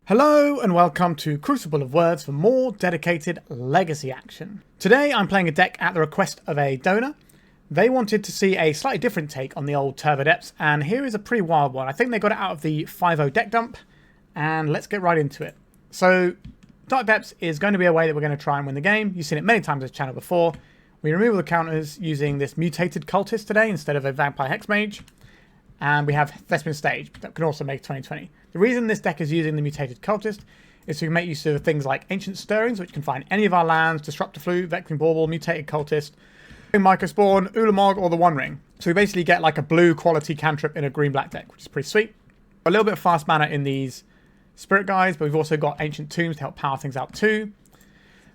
Hello and welcome to Crucible of Words for more dedicated legacy action. Today I'm playing a deck at the request of a donor. They wanted to see a slightly different take on the old Turbo Depths, and here is a pretty wild one. I think they got it out of the 5.0 deck dump, and let's get right into it. So Dark Depths is going to be a way that we're going to try and win the game. You've seen it many times on this channel before. We remove all the counters using this Mutated Cultist today instead of a Vampire Hexmage. And we have Thespian Stage that can also make 2020. The reason this deck is using the Mutated Cultist is to make use of things like Ancient Stirrings, which can find any of our lands, Disruptor Flute, Vexing Bauble, Mutated Cultist, Sowing Mycospawn, Ulamog, or the One Ring. So we basically get like a blue quality cantrip in a green-black deck, which is pretty sweet. A little bit of fast mana in these Spirit Guides, but we've also got Ancient Tombs to help power things out too.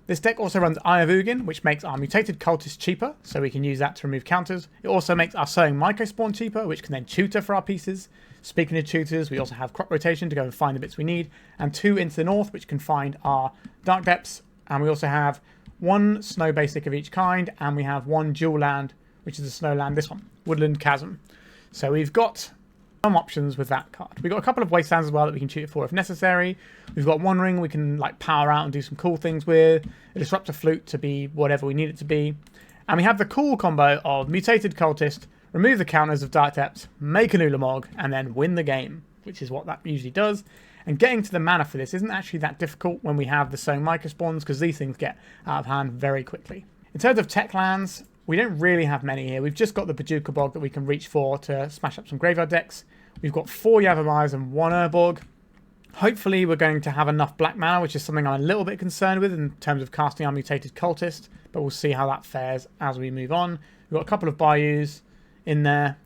This deck also runs Eye of Ugin, which makes our Mutated Cultist cheaper, so we can use that to remove counters. It also makes our Sowing Mycospawn cheaper, which can then tutor for our pieces. Speaking of tutors, we also have Crop Rotation to go and find the bits we need, and 2 into the north, which can find our Dark Depths. And we also have 1 snow basic of each kind, and we have 1 dual land, which is a snow land, this one, Woodland Chasm. So we've got some options with that card. We've got a couple of Wastelands as well that we can tutor for if necessary. We've got One Ring we can like power out and do some cool things with. A Disruptor Flute to be whatever we need it to be. And we have the cool combo of Mutated Cultist, remove the counters of Dark Depths, make an Ulamog, and then win the game, which is what that usually does. And getting to the mana for this isn't actually that difficult when we have the Sowing Mycospawns, because these things get out of hand very quickly. In terms of tech lands, we don't really have many here. We've just got the Bojuka Bog that we can reach for to smash up some graveyard decks. We've got 4 Yavimayas and 1 Urborg. Hopefully we're going to have enough black mana, which is something I'm a little bit concerned with in terms of casting our Mutated Cultist, but we'll see how that fares as we move on. We've got a couple of Bayous in there.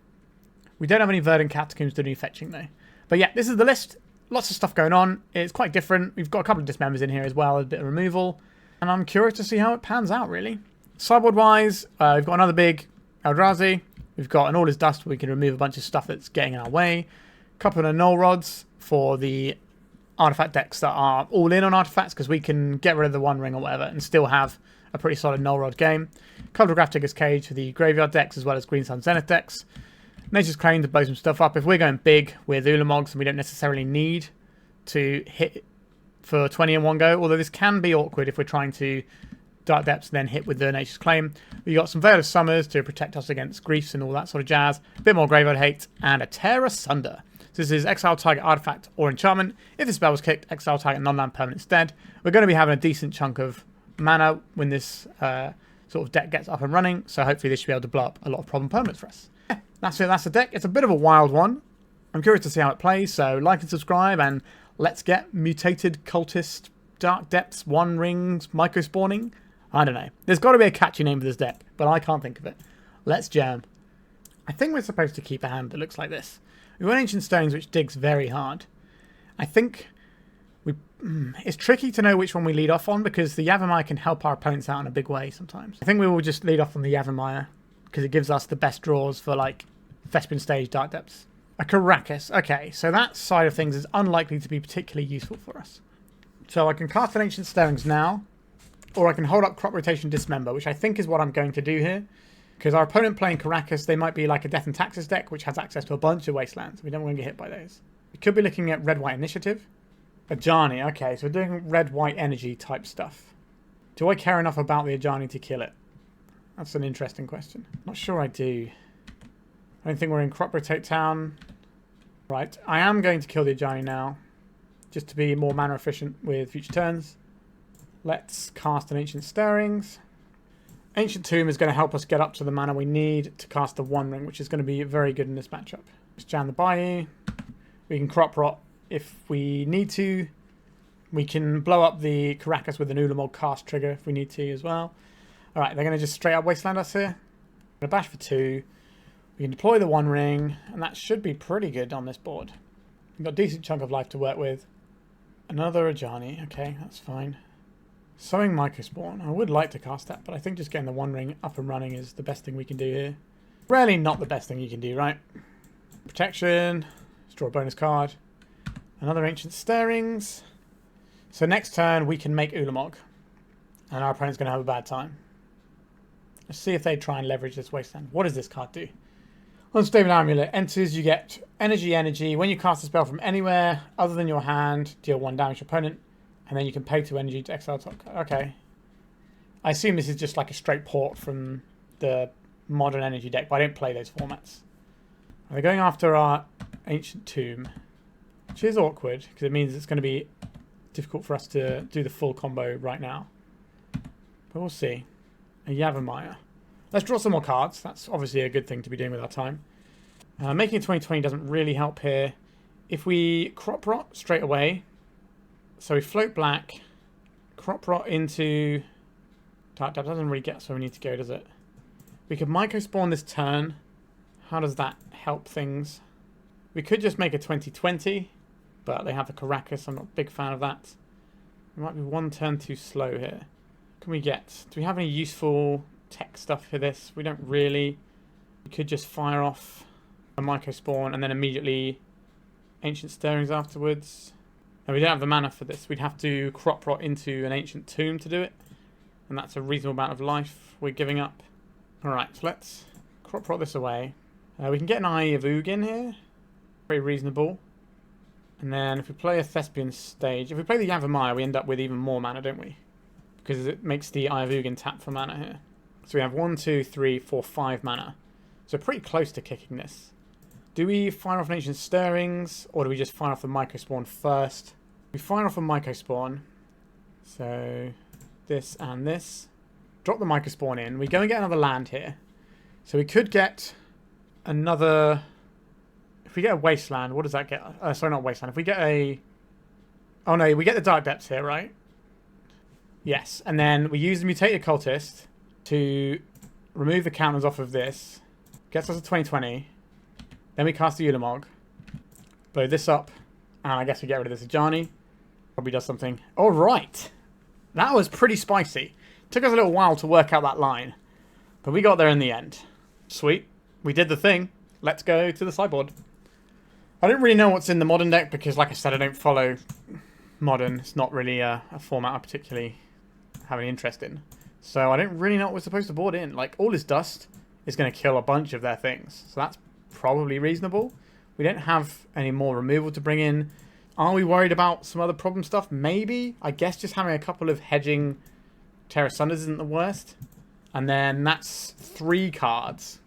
We don't have any Verdant Catacombs to do fetching though. But yeah, this is the list. Lots of stuff going on. It's quite different. We've got a couple of Dismembers in here as well, a bit of removal. And I'm curious to see how it pans out, really. Sideboard-wise, we've got another big Eldrazi. We've got an All Is Dust where we can remove a bunch of stuff that's getting in our way. A couple of Null Rods for the artifact decks that are all in on artifacts, because we can get rid of the One Ring or whatever and still have a pretty solid Null Rod game. A couple of Grafdigger's Cage for the graveyard decks as well as Green Sun Zenith decks. Nature's Claim to blow some stuff up. If we're going big with Ulamogs, and we don't necessarily need to hit for 20 in one go, although this can be awkward if we're trying to Dark Depths and then hit with the Nature's Claim. We've got some Veil of Summers to protect us against griefs and all that sort of jazz. A bit more graveyard hate, and a Tear Asunder. So this is exile target artifact or enchantment. If the spell was kicked, exile target non-land permanent instead. We're going to be having a decent chunk of mana when this sort of deck gets up and running, so hopefully this should be able to blow up a lot of problem permanents for us. Yeah, that's it, that's the deck. It's a bit of a wild one. I'm curious to see how it plays, so like and subscribe, and let's get Mutated Cultist, Dark Depths, One Rings, Mycospawning. I don't know. There's got to be a catchy name for this deck, but I can't think of it. Let's jam. I think we're supposed to keep a hand that looks like this. We've got Ancient Stones, which digs very hard. I think it's tricky to know which one we lead off on, because the Yavimaya can help our opponents out in a big way sometimes. I think we will just lead off on the Yavimaya, because it gives us the best draws for like Thespian Stage, Dark Depths. A Karakas. Okay, so that side of things is unlikely to be particularly useful for us. So I can cast an Ancient Stirrings now, or I can hold up Crop Rotation Dismember, which I think is what I'm going to do here. Because our opponent playing Karakas, they might be like a Death and Taxes deck, which has access to a bunch of Wastelands. We don't want to get hit by those. We could be looking at Red-White Initiative. Ajani, okay, so we're doing Red-White Energy type stuff. Do I care enough about the Ajani to kill it? That's an interesting question. Not sure I do. I don't think we're in Crop Rotate Town. Right, I am going to kill the Ajani now, just to be more mana efficient with future turns. Let's cast an Ancient Stirrings. Ancient Tomb is going to help us get up to the mana we need to cast the One Ring, which is going to be very good in this matchup. Let's jam the Bayou. We can Crop Rot if we need to. We can blow up the Karakas with an Ulamog cast trigger if we need to as well. Alright, they're going to just straight up Wasteland us here. We're going to bash for 2. We can deploy the One Ring, and that should be pretty good on this board. We've got a decent chunk of life to work with. Another Ajani. Okay, that's fine. Sowing Mycospawn. I would like to cast that, but I think just getting the One Ring up and running is the best thing we can do here. Rarely not the best thing you can do, right? Protection. Let's draw a bonus card. Another Ancient Stirrings. So next turn we can make Ulamog. And our opponent's going to have a bad time. Let's see if they try and leverage this Wasteland. What does this card do? Unstable Amulet. Enters, you get energy. When you cast a spell from anywhere other than your hand, deal 1 damage to opponent. And then you can pay 2 energy to exile top card. Okay. I assume this is just like a straight port from the modern energy deck, but I don't play those formats. We're going after our Ancient Tomb, which is awkward because it means it's going to be difficult for us to do the full combo right now. But we'll see. A Yavimaya. Let's draw some more cards. That's obviously a good thing to be doing with our time. Making it 2020 doesn't really help here. If we crop rot straight away, so we float black, crop rot into... That doesn't really get us where we need to go, does it? We could Mycospawn this turn. How does that help things? We could just make a 2020, but they have the Caracas. I'm not a big fan of that. We might be 1 turn too slow here. What can we get? Do we have any useful tech stuff for this? We don't really. We could just fire off a Mycospawn and then immediately Ancient Stirrings afterwards. And we don't have the mana for this. We'd have to crop rot into an Ancient Tomb to do it. And that's a reasonable amount of life we're giving up. Alright, so let's crop rot this away. We can get an Eye of Ugin here. Very reasonable. And then if we play a Thespian stage, if we play the Yavimaya, we end up with even more mana, don't we? Because it makes the Eye of Ugin tap for mana here. So we have 1, 2, 3, 4, 5 mana. So pretty close to kicking this. Do we fire off an Ancient Stirrings, or do we just fire off the Mycospawn first? We fire off a Mycospawn. So this and this. Drop the Mycospawn in. We go and get another land here. So we could get another... If we get a Wasteland, what does that get? Sorry, not Wasteland. If we get a... Oh no, we get the Dark Depths here, right? Yes. And then we use the Mutated Cultist to remove the counters off of this. Gets us a 2020. Then we cast the Ulamog. Blow this up. And I guess we get rid of this Ajani. Probably does something. Alright. That was pretty spicy. Took us a little while to work out that line. But we got there in the end. Sweet. We did the thing. Let's go to the sideboard. I don't really know what's in the modern deck because, like I said, I don't follow modern. It's not really a format I particularly have any interest in. So I don't really know what we're supposed to board in. Like, All Is Dust is going to kill a bunch of their things. So that's probably reasonable. We don't have any more removal to bring in. Are we worried about some other problem stuff? Maybe. I guess just having a couple of hedging Tear Asunders isn't the worst. And then that's 3 cards.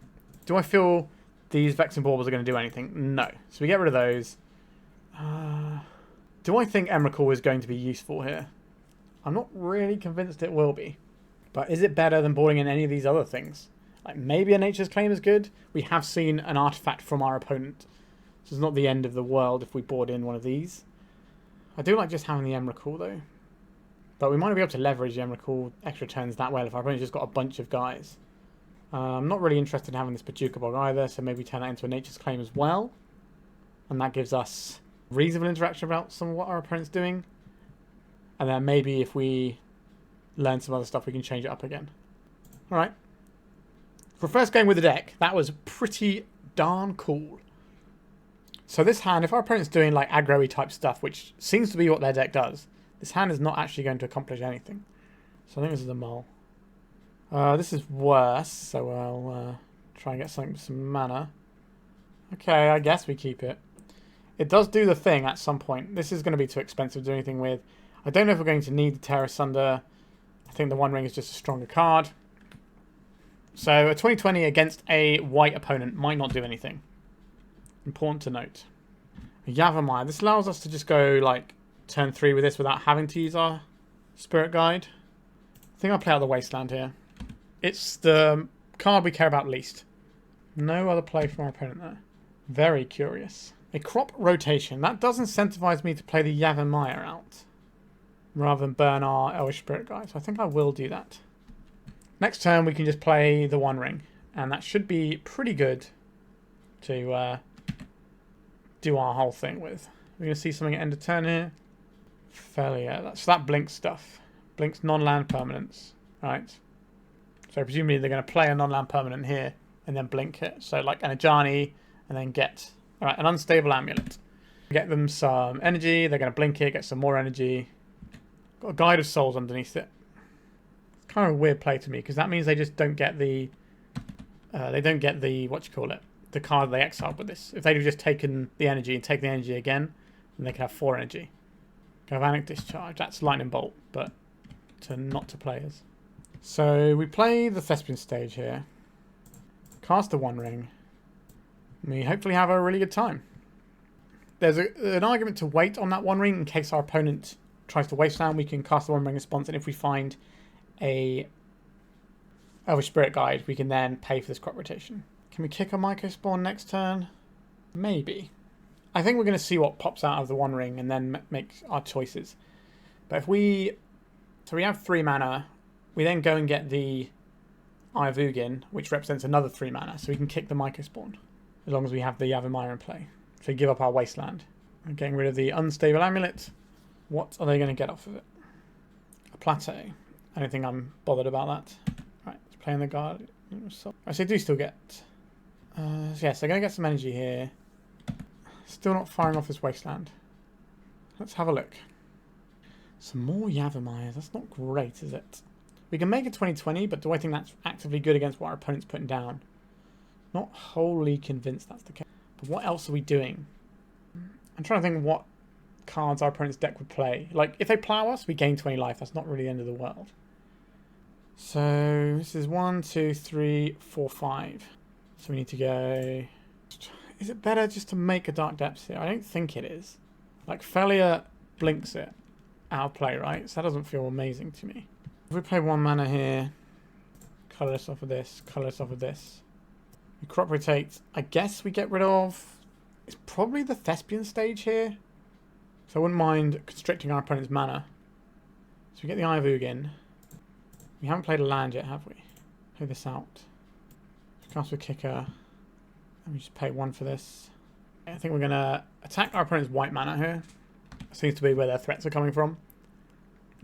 Do I feel these Vexing Baubles are going to do anything? No. So we get rid of those. Do I think Emrakul is going to be useful here? I'm not really convinced it will be. But is it better than boarding in any of these other things? Like maybe a Nature's Claim is good. We have seen an artifact from our opponent. So it's not the end of the world if we board in one of these. I do like just having the Emrakul though. But we might be able to leverage the Emrakul extra turns that way if our opponent's just got a bunch of guys. I'm not really interested in having this Bojuka Bog either, so maybe turn that into a Nature's Claim as well. And that gives us reasonable interaction about some of what our opponent's doing. And then maybe if we learn some other stuff, we can change it up again. Alright. For first game with the deck, that was pretty darn cool. So this hand, if our opponent's doing like aggro-y type stuff, which seems to be what their deck does, this hand is not actually going to accomplish anything. So I think this is a mull. This is worse, so I'll try and get something with some mana. Okay, I guess we keep it. It does do the thing at some point. This is going to be too expensive to do anything with. I don't know if we're going to need the Tear Asunder. I think the One Ring is just a stronger card. So a 2020 against a white opponent might not do anything. Important to note. Yavimaya. This allows us to just go like turn 3 with this without having to use our Spirit Guide. I think I'll play out the Wasteland here. It's the card we care about least. No other play from our opponent there. Very curious. A crop rotation. That does incentivize me to play the Yavimaya out rather than burn our Elvish Spirit Guide. So I think I will do that. Next turn we can just play the One Ring. And that should be pretty good to do our whole thing with. We're going to see something at end of turn here. Failure. So that blinks stuff. Blinks non-land permanents. Right. So presumably they're going to play a non-land permanent here and then blink it. So like an Ajani and then get an unstable amulet. Get them some energy. They're going to blink it, get some more energy. Got a Guide of Souls underneath it. It's kind of a weird play to me because that means they just don't get the what you call it, the card they exiled with this. If they'd have just taken the energy and taken the energy again, then they could have 4 energy. Galvanic Discharge, that's Lightning Bolt, but not to players. So we play the Thespian stage here. Cast the One Ring. We hopefully have a really good time. There's an argument to wait on that One Ring in case our opponent tries to Wasteland. We can cast the One Ring response, and if we find a Elvish Spirit Guide, we can then pay for this crop rotation. Can we kick a Mycospawn next turn? Maybe. I think we're going to see what pops out of the One Ring and then make our choices. But if we... So we have 3 mana. We then go and get the Eye of Ugin, which represents another 3 mana. So we can kick the Mycospawn, as long as we have the Yavimaya in play. So give up our Wasteland. And getting rid of the Unstable Amulet. What are they going to get off of it? A Plateau. I don't think I'm bothered about that. Right, let's play in the guard. So they do still get... yes, they're going to get some energy here. Still not firing off this Wasteland. Let's have a look. Some more Yavimaya. That's not great, is it? We can make a 20-20, but do I think that's actively good against what our opponent's putting down? Not wholly convinced that's the case. But what else are we doing? I'm trying to think what cards our opponent's deck would play. Like, if they plow us, we gain 20 life. That's not really the end of the world. So, this is 1, 2, 3, 4, 5. So we need to go... Is it better just to make a Dark Depths here? I don't think it is. Like, Failure blinks it out of play, right? So that doesn't feel amazing to me. If we play 1 mana here, colourless off of this, colourless off of this. We crop rotate. I guess we get rid of... It's probably the Thespian stage here. So I wouldn't mind constricting our opponent's mana. So we get the Eye of Ugin. We haven't played a land yet, have we? Play this out. Cast with Kicker. And we just pay 1 for this. I think we're going to attack our opponent's white mana here. Seems to be where their threats are coming from.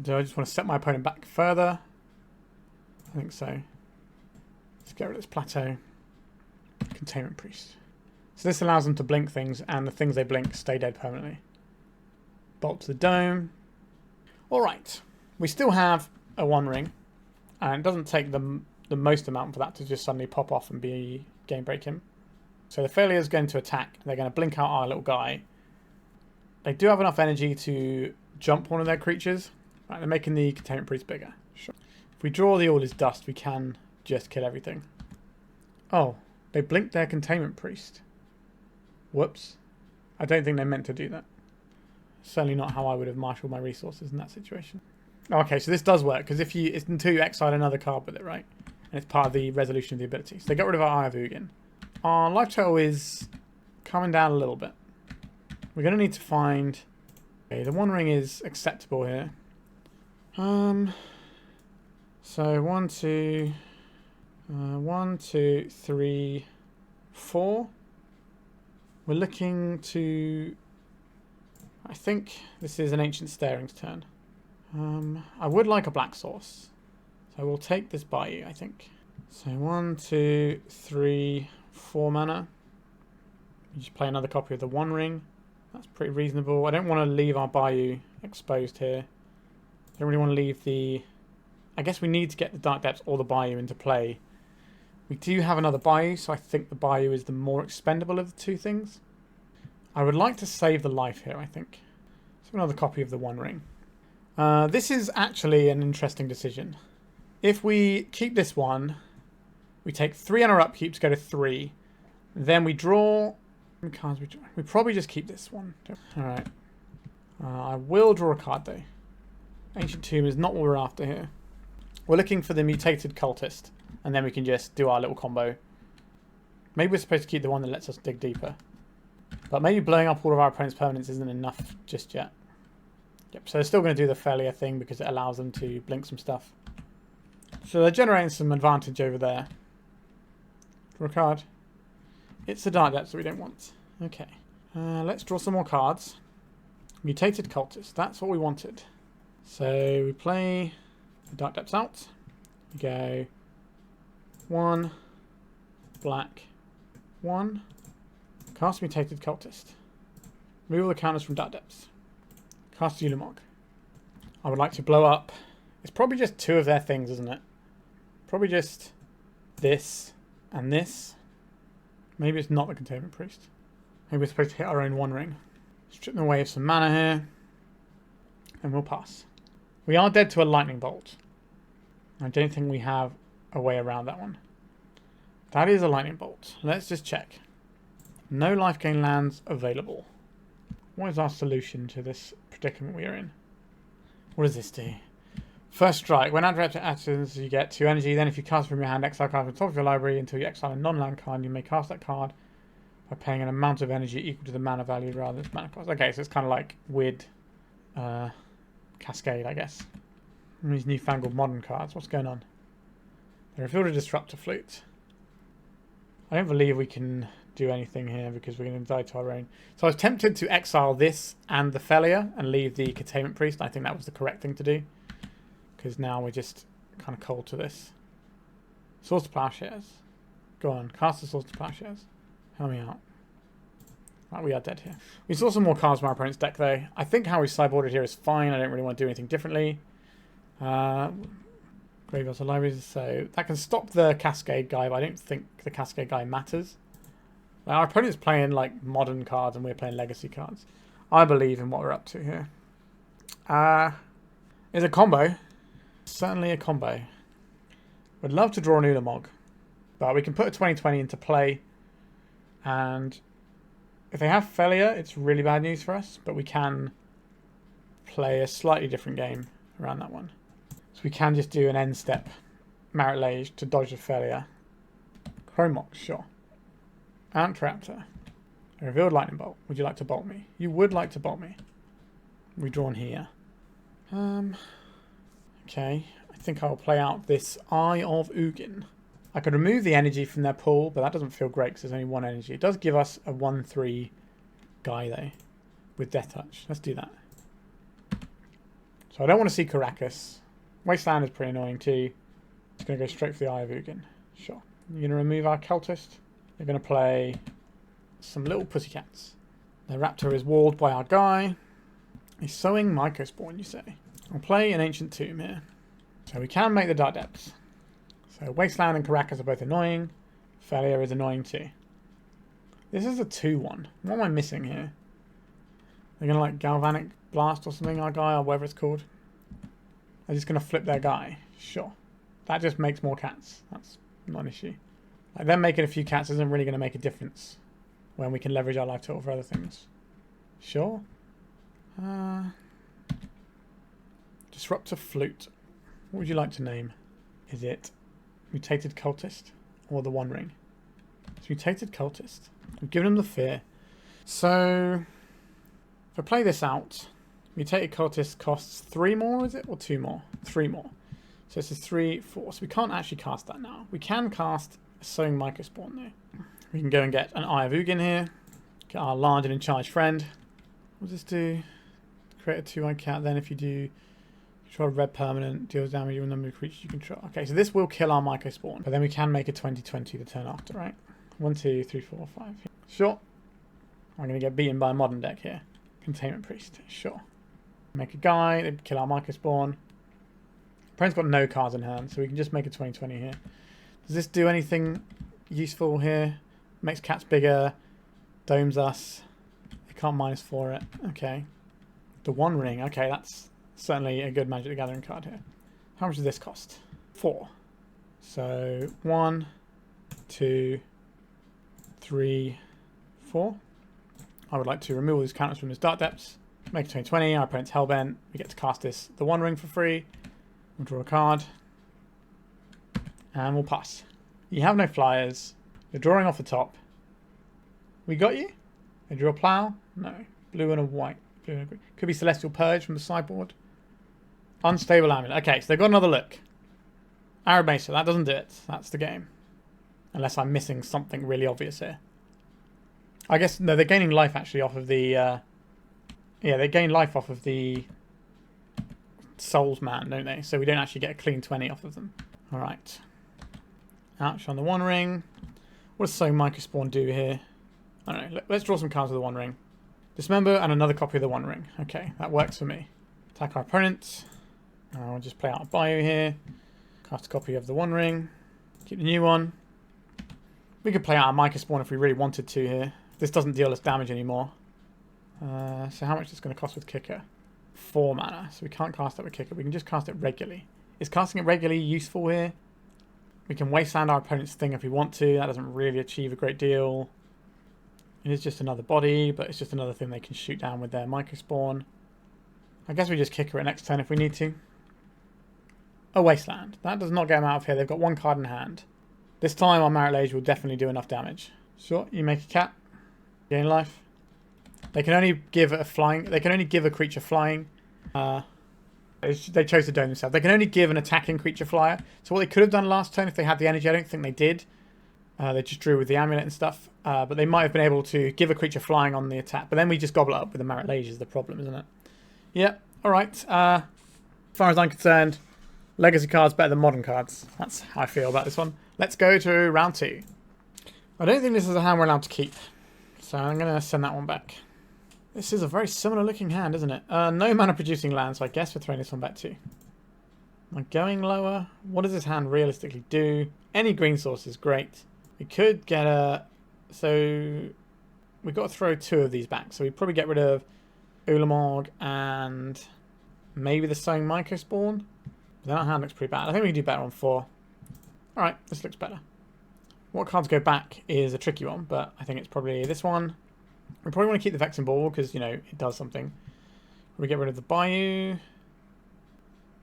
Do I just want to set my opponent back further? I think so. Let's get rid of this Plateau. Containment Priest. So this allows them to blink things, and the things they blink stay dead permanently. Bolt to the Dome. Alright. We still have a One Ring. And it doesn't take the most amount for that to just suddenly pop off and be game breaking. So the Failure is going to attack. They're going to blink out our little guy. They do have enough energy to jump one of their creatures. Right, they're making the Containment Priest bigger. Sure. If we draw the All Is Dust, we can just kill everything. Oh, they blinked their Containment Priest. Whoops. I don't think they meant to do that. Certainly not how I would have marshaled my resources in that situation. Okay, so this does work, because if you... It's until you exile another card with it, right? And it's part of the resolution of the ability. So they got rid of our Eye of Ugin. Our life total is coming down a little bit. We're going to need to find... Okay, the One Ring is acceptable here. So 1, 2... 1, 2, 3, 4. We're looking to... I think this is an Ancient Staring's turn. I would like a black source. So we'll take this Bayou, I think. So 1, 2, 3, 4 mana. You just play another copy of the One Ring. That's pretty reasonable. I don't want to leave our Bayou exposed here. I don't really want to leave the... I guess we need to get the Dark Depths or the Bayou into play. We do have another Bayou, so I think the Bayou is the more expendable of the two things. I would like to save the life here, I think. So another copy of the One Ring. This is actually an interesting decision. If we keep this one, we take 3 on our upkeep to go to 3. Then we draw... cards we probably just keep this one. Alright. I will draw a card though. Ancient Tomb is not what we're after here. We're looking for the Mutated Cultist. And then we can just do our little combo. Maybe we're supposed to keep the one that lets us dig deeper. But maybe blowing up all of our opponent's permanents isn't enough just yet. Yep, so they're still going to do the Failure thing because it allows them to blink some stuff. So they're generating some advantage over there. Draw a card. It's the Dark Depths that we don't want. Okay. Let's draw some more cards. Mutated Cultist. That's what we wanted. So we play the Dark Depths out. We go 1, black, 1. Cast Mutated Cultist. Remove all the counters from Dark Depths. Cast Ulamog. I would like to blow up. It's probably just 2 of their things, isn't it? Probably just this and this. Maybe it's not the Containment Priest. Maybe we're supposed to hit our own One Ring. Strip them away of some mana here. And we'll pass. We are dead to a Lightning Bolt. I don't think we have a way around that one. That is a Lightning Bolt. Let's just check. No life gain lands available. What is our solution to this predicament we are in? What does this do? First strike. When under actions, you get 2 energy. Then if you cast from your hand, exile card from the top of your library until you exile a non-land card, you may cast that card by paying an amount of energy equal to the mana value rather than its mana cost. Okay, so it's kind of like weird Cascade, I guess. And these newfangled modern cards. What's going on? They revealed a Disruptor Flute. I don't believe we can do anything here because we're going to die to our own. So I was tempted to exile this and the Failure and leave the Containment Priest. I think that was the correct thing to do. Because now we're just kind of cold to this. Swords to Plowshares. Go on, cast the Swords to Plowshares. Help me out. Right, we are dead here. We saw some more cards from our opponent's deck though. I think how we sideboarded here is fine. I don't really want to do anything differently. Graveyards or libraries, so that can stop the Cascade guy, but I don't think the Cascade guy matters. Our opponent's playing like modern cards and we're playing legacy cards. I believe in what we're up to here. It's a combo. Certainly a combo. Would love to draw an Ulamog, but we can put a 2020 into play, and if they have Failure, it's really bad news for us, but we can play a slightly different game around that one. So we can just do an end step Marit Lage to dodge the Failure. Chromox, sure. Antraptor. A revealed Lightning Bolt. Would you like to bolt me? You would like to bolt me. We drawn here. Okay, I think I'll play out this Eye of Ugin. I could remove the energy from their pool, but that doesn't feel great because there's only 1 energy. It does give us a 1/3 guy though, with Death Touch. Let's do that. So I don't want to see Caracas. Wasteland is pretty annoying too. It's going to go straight for the Eye of Ugin. Sure. You're going to remove our Cultist. They're going to play some little pussycats. The Raptor is walled by our guy. He's Sowing Mycospawn, you say. I'll play an Ancient Tomb here. So we can make the Dark Depths. So Wasteland and Caracas are both annoying. Failure is annoying too. This is a 2/1. What am I missing here? They're going to like Galvanic Blast or something, our guy, or whatever it's called. They're just going to flip their guy. Sure. That just makes more cats. That's not an issue. Like them making a few cats isn't really going to make a difference when we can leverage our life total for other things. Sure. Disruptor Flute. What would you like to name? Is it Mutated Cultist or the One Ring? It's Mutated Cultist. We've given him the fear. So if I play this out, Mutated Cultist costs 3 more, is it? Or 2 more? 3 more. So this is 3, 4. So we can't actually cast that now. We can cast a Sowing Mycospawn though. We can go and get an Eye of Ugin here. Get our large and in charge friend. What does this do? Create a 2/1 cat. Then if you do control red permanent, deals damage to a number of creatures you control. Okay, so this will kill our Mycospawn. But then we can make a 20/20 the turn after, right? 1, 2, 3, 4, 5. Sure. I'm going to get beaten by a modern deck here. Containment Priest. Sure. Make a guy. They kill our Mycospawn. Opponent's got no cards in hand, so we can just make a 20/20 here. Does this do anything useful here? Makes cats bigger. Domes us. They can't -4 it. Okay. The One Ring. Okay, that's certainly a good Magic the Gathering card here. How much does this cost? 4. So 1, 2, 3, 4. I would like to remove all these counters from his Dark Depths. Make a 20/20. Our opponent's Hellbent. We get to cast this, the One Ring, for free. We'll draw a card. And we'll pass. You have no flyers. You're drawing off the top. We got you? They drew a plow? No. Blue and a white. Blue and a green. Could be Celestial Purge from the sideboard. Unstable Amulet. Okay, so they've got another look. Arid Mesa, that doesn't do it. That's the game. Unless I'm missing something really obvious here. I guess, no, they're gaining life actually off of the... yeah, they gain life off of the Souls Man, don't they? So we don't actually get a clean 20 off of them. Alright. Ouch on the One Ring. What does Sowing Mycospawn do here? I don't know. Let's draw some cards with the One Ring. Dismember and another copy of the One Ring. Okay, that works for me. Attack our opponent. I'll just play out a Bayou here. Cast a copy of the One Ring. Keep the new one. We could play out a Mycospawn if we really wanted to here. This doesn't deal us damage anymore. So how much is it going to cost with Kicker? 4 mana, so we can't cast it with Kicker. We can just cast it regularly. Is casting it regularly useful here? We can Wasteland our opponent's thing if we want to. That doesn't really achieve a great deal. It is just another body, but it's just another thing they can shoot down with their Mycospawn. I guess we just Kicker it next turn if we need to. A Wasteland. That does not get them out of here. They've got 1 card in hand. This time our Merit Lage will definitely do enough damage. Sure, you make a cat. Gain life. They can only give a flying. They can only give a creature flying. They chose to dome themselves. They can only give an attacking creature flyer. So what they could have done last turn if they had the energy, I don't think they did. They just drew with the amulet and stuff. But they might have been able to give a creature flying on the attack. But then we just gobble it up with the Merit Lage is the problem, isn't it? Yep. All right. As far as I'm concerned, Legacy cards better than Modern cards. That's how I feel about this one. Let's go to round 2. I don't think this is a hand we're allowed to keep. So I'm going to send that one back. This is a very similar looking hand, isn't it? No mana producing land, so I guess we're throwing this one back too. Am I going lower? What does this hand realistically do? Any green source is great. We could get a... So we've got to throw 2 of these back. So we'd probably get rid of Ulamog and maybe the Sowing Mycospawn. But that hand looks pretty bad. I think we can do better on 4. Alright, this looks better. What cards go back is a tricky one, but I think it's probably this one. We probably want to keep the Vexing Bauble because, you know, it does something. We get rid of the Bayou.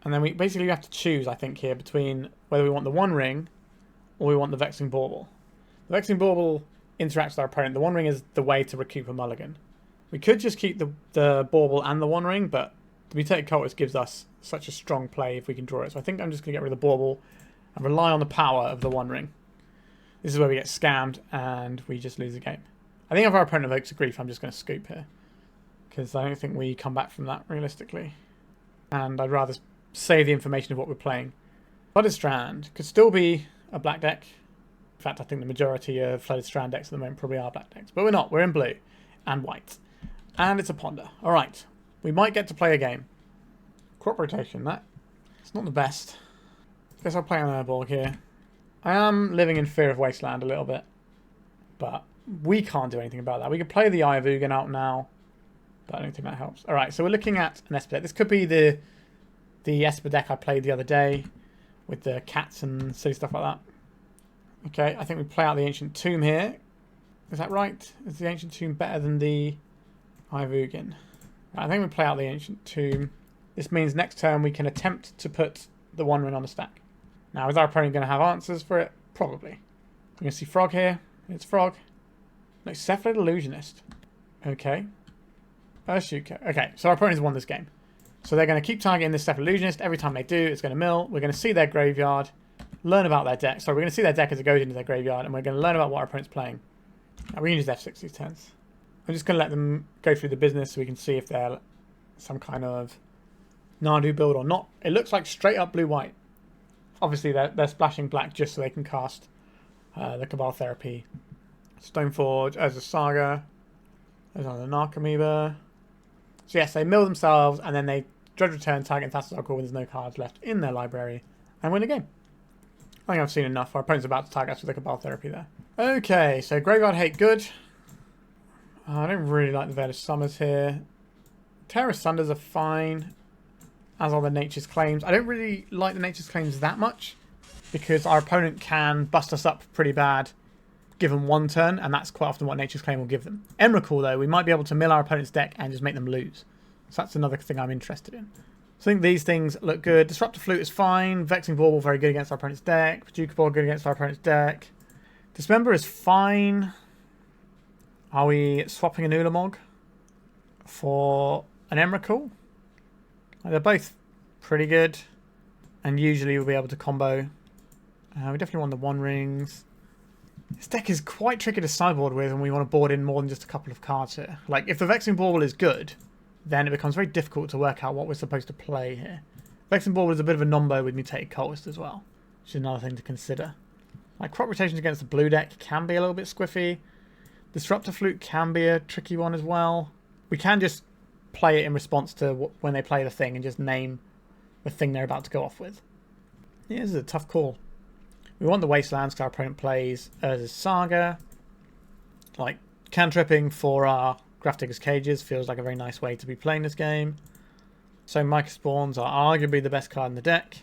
And then we basically have to choose, I think, here between whether we want the One Ring or we want the Vexing Bauble. The Vexing Bauble interacts with our opponent. The One Ring is the way to recoup a mulligan. We could just keep the Bauble and the One Ring, but the Mutated Cultist gives us such a strong play if we can draw it. So I think I'm just going to get rid of the Bauble and rely on the power of the One Ring. This is where we get scammed and we just lose the game. I think if our opponent evokes a grief, I'm just going to scoop here. Because I don't think we come back from that realistically. And I'd rather save the information of what we're playing. Flooded Strand could still be a black deck. In fact, I think the majority of Flooded Strand decks at the moment probably are black decks. But we're not. We're in blue and white. And it's a Ponder. Alright. We might get to play a game. Crop rotation. It's not the best. Guess I'll play on Urborg here. I am living in fear of Wasteland a little bit. But we can't do anything about that. We could play the Eye of Ugin out now. But I don't think that helps. Alright, so we're looking at an Esper deck. This could be the Esper deck I played the other day. With the cats and silly stuff like that. Okay, I think we play out the Ancient Tomb here. Is that right? Is the Ancient Tomb better than the Eye of Ugin? Right, I think we play out the Ancient Tomb. This means next turn we can attempt to put the One Ring on the stack. Now, is our opponent going to have answers for it? Probably. We're going to see Frog here. It's Frog. No, Cephalid Illusionist. Okay. Urshuka. Okay, so our opponent has won this game. So they're going to keep targeting this Cephalid Illusionist. Every time they do, it's going to mill. We're going to see their graveyard, learn about their deck. Sorry, we're going to see their deck as it goes into their graveyard, and we're going to learn about what our opponent's playing. Now, we can use F6 these turns. I'm just going to let them go through the business so we can see if they're some kind of Nadu build or not. It looks like straight up blue-white. Obviously, they're splashing black just so they can cast the Cabal Therapy. Stoneforge, as a Saga. There's another Narcomoeba. So yes, they mill themselves and then they Dredge Return, target Thassa's Oracle when there's no cards left in their library and win the game. I think I've seen enough. Our opponent's about to target us with the Cabal Therapy there. Okay, so Graveyard Hate good. I don't really like the Veil of Summers here. Tear Asunders are fine, as are the Nature's Claims. I don't really like the Nature's Claims that much because our opponent can bust us up pretty bad given one turn, and that's quite often what Nature's Claim will give them. Emrakul, though, we might be able to mill our opponent's deck and just make them lose. So that's another thing I'm interested in. So I think these things look good. Disruptor Flute is fine. Vexing Bauble, very good against our opponent's deck. Bojuka Bog, good against our opponent's deck. Dismember is fine. Are we swapping an Ulamog for an Emrakul? They're both pretty good. And usually we'll be able to combo. We definitely want the One Rings. This deck is quite tricky to sideboard with, and we want to board in more than just a couple of cards here. Like, if the Vexing Bauble is good, then it becomes very difficult to work out what we're supposed to play here. Vexing Bauble is a bit of a nombo with Mutated Cultist as well, which is another thing to consider. Like, crop rotations against the blue deck can be a little bit squiffy. Disruptor Flute can be a tricky one as well. We can just play it in response to when they play the thing and just name the thing they're about to go off with. Yeah, this is a tough call. We want the Wastelands because our opponent plays Urza's Saga. Like, cantripping for our Grafdigger's Cages feels like a very nice way to be playing this game. So Mycospawns are arguably the best card in the deck.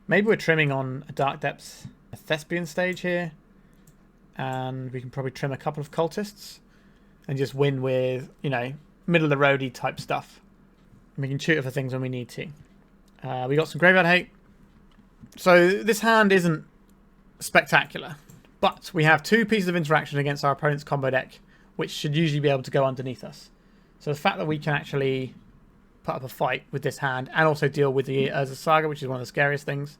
Maybe we're trimming on a Dark Depths, a Thespian stage here. And we can probably trim a couple of Cultists. And just win with, you know, middle of the roady type stuff. And we can shoot it for things when we need to. We got some Graveyard Hate. So this hand isn't spectacular. But we have 2 pieces of interaction against our opponent's combo deck, which should usually be able to go underneath us. So the fact that we can actually put up a fight with this hand and also deal with the Urza Saga, which is one of the scariest things,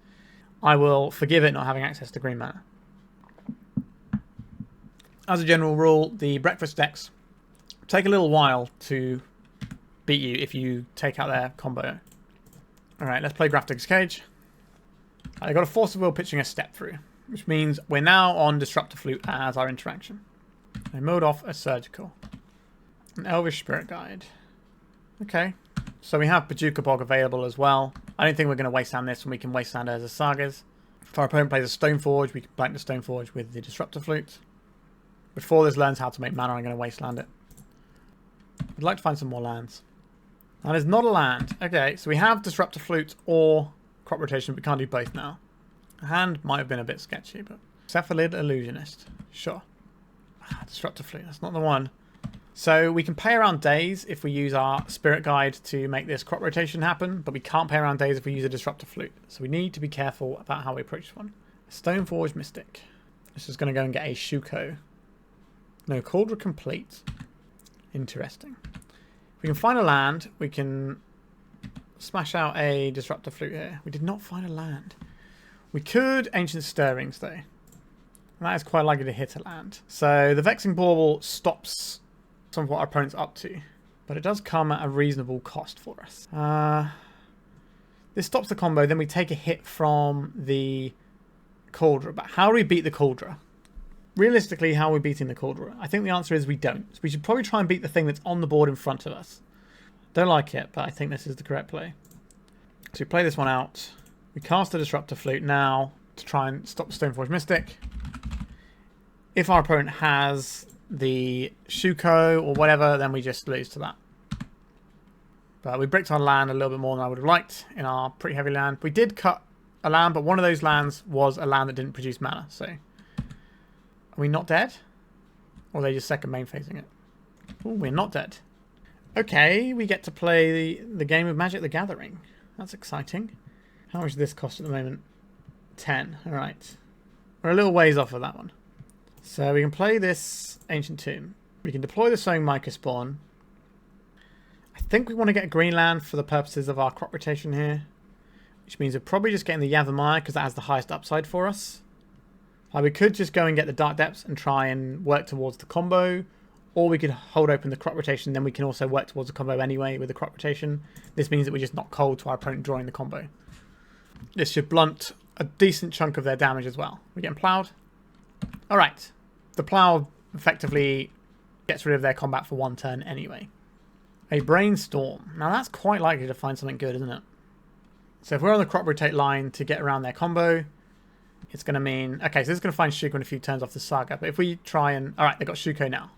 I will forgive it not having access to green mana. As a general rule, the breakfast decks take a little while to beat you if you take out their combo. Alright, let's play Grafdigger's Cage. I've got a Force of Will pitching a Step Through, which means we're now on Disruptor Flute as our interaction. I milled off a Surgical. An Elvish Spirit Guide. Okay, so we have Bojuka Bog available as well. I don't think we're going to wasteland this when we can wasteland Urza Sagas. If our opponent plays a Stoneforge, we can blank the Stoneforge with the Disruptor Flute. Before this learns how to make mana, I'm going to wasteland it. I'd like to find some more lands. That is not a land. Okay, so we have Disruptor Flute or Crop Rotation, but we can't do both now. The hand might have been a bit sketchy, but... Cephalid Illusionist. Sure. Disruptor Flute, that's not the one. So we can pay around days if we use our Spirit Guide to make this Crop Rotation happen, but we can't pay around days if we use a Disruptor Flute. So we need to be careful about how we approach this one. Stoneforge Mystic. This is going to go and get a Shuko. No, Cauldron Complete. Interesting. If we can find a land, we can smash out a Disruptor Flute here. We did not find a land. We could Ancient Stirrings, though. And that is quite likely to hit a land. So the Vexing Bauble stops some of what our opponent's up to. But it does come at a reasonable cost for us. This stops the combo, then we take a hit from the Cauldron. But how do we beat the Cauldron? Realistically, how are we beating the Cauldron? I think the answer is we don't. So we should probably try and beat the thing that's on the board in front of us. Don't like it, but I think this is the correct play. So we play this one out. We cast the Disruptor Flute now to try and stop Stoneforge Mystic. If our opponent has the Shuko or whatever, then we just lose to that. But we bricked our land a little bit more than I would have liked in our pretty heavy land. We did cut a land, but one of those lands was a land that didn't produce mana, so... Are we not dead? Or are they just second main phasing it? Oh, we're not dead. Okay, we get to play the game of Magic the Gathering. That's exciting. How much does this cost at the moment? 10. Alright. We're a little ways off of that one. So we can play this Ancient Tomb. We can deploy the Sowing Mycospawn. I think we want to get a green land for the purposes of our crop rotation here. Which means we're probably just getting the Yavimaya because that has the highest upside for us. We could just go and get the Dark Depths and try and work towards the combo. Or we could hold open the crop rotation, then we can also work towards the combo anyway with the crop rotation. This means that we're just not cold to our opponent drawing the combo. This should blunt a decent chunk of their damage as well. We're getting ploughed. Alright. The plough effectively gets rid of their combat for one turn anyway. A Brainstorm. Now that's quite likely to find something good, isn't it? So if we're on the crop rotate line to get around their combo... It's going to mean... Okay, so this is going to find Shuko in a few turns off the Saga. But if we try and... Alright, they've got Shuko now.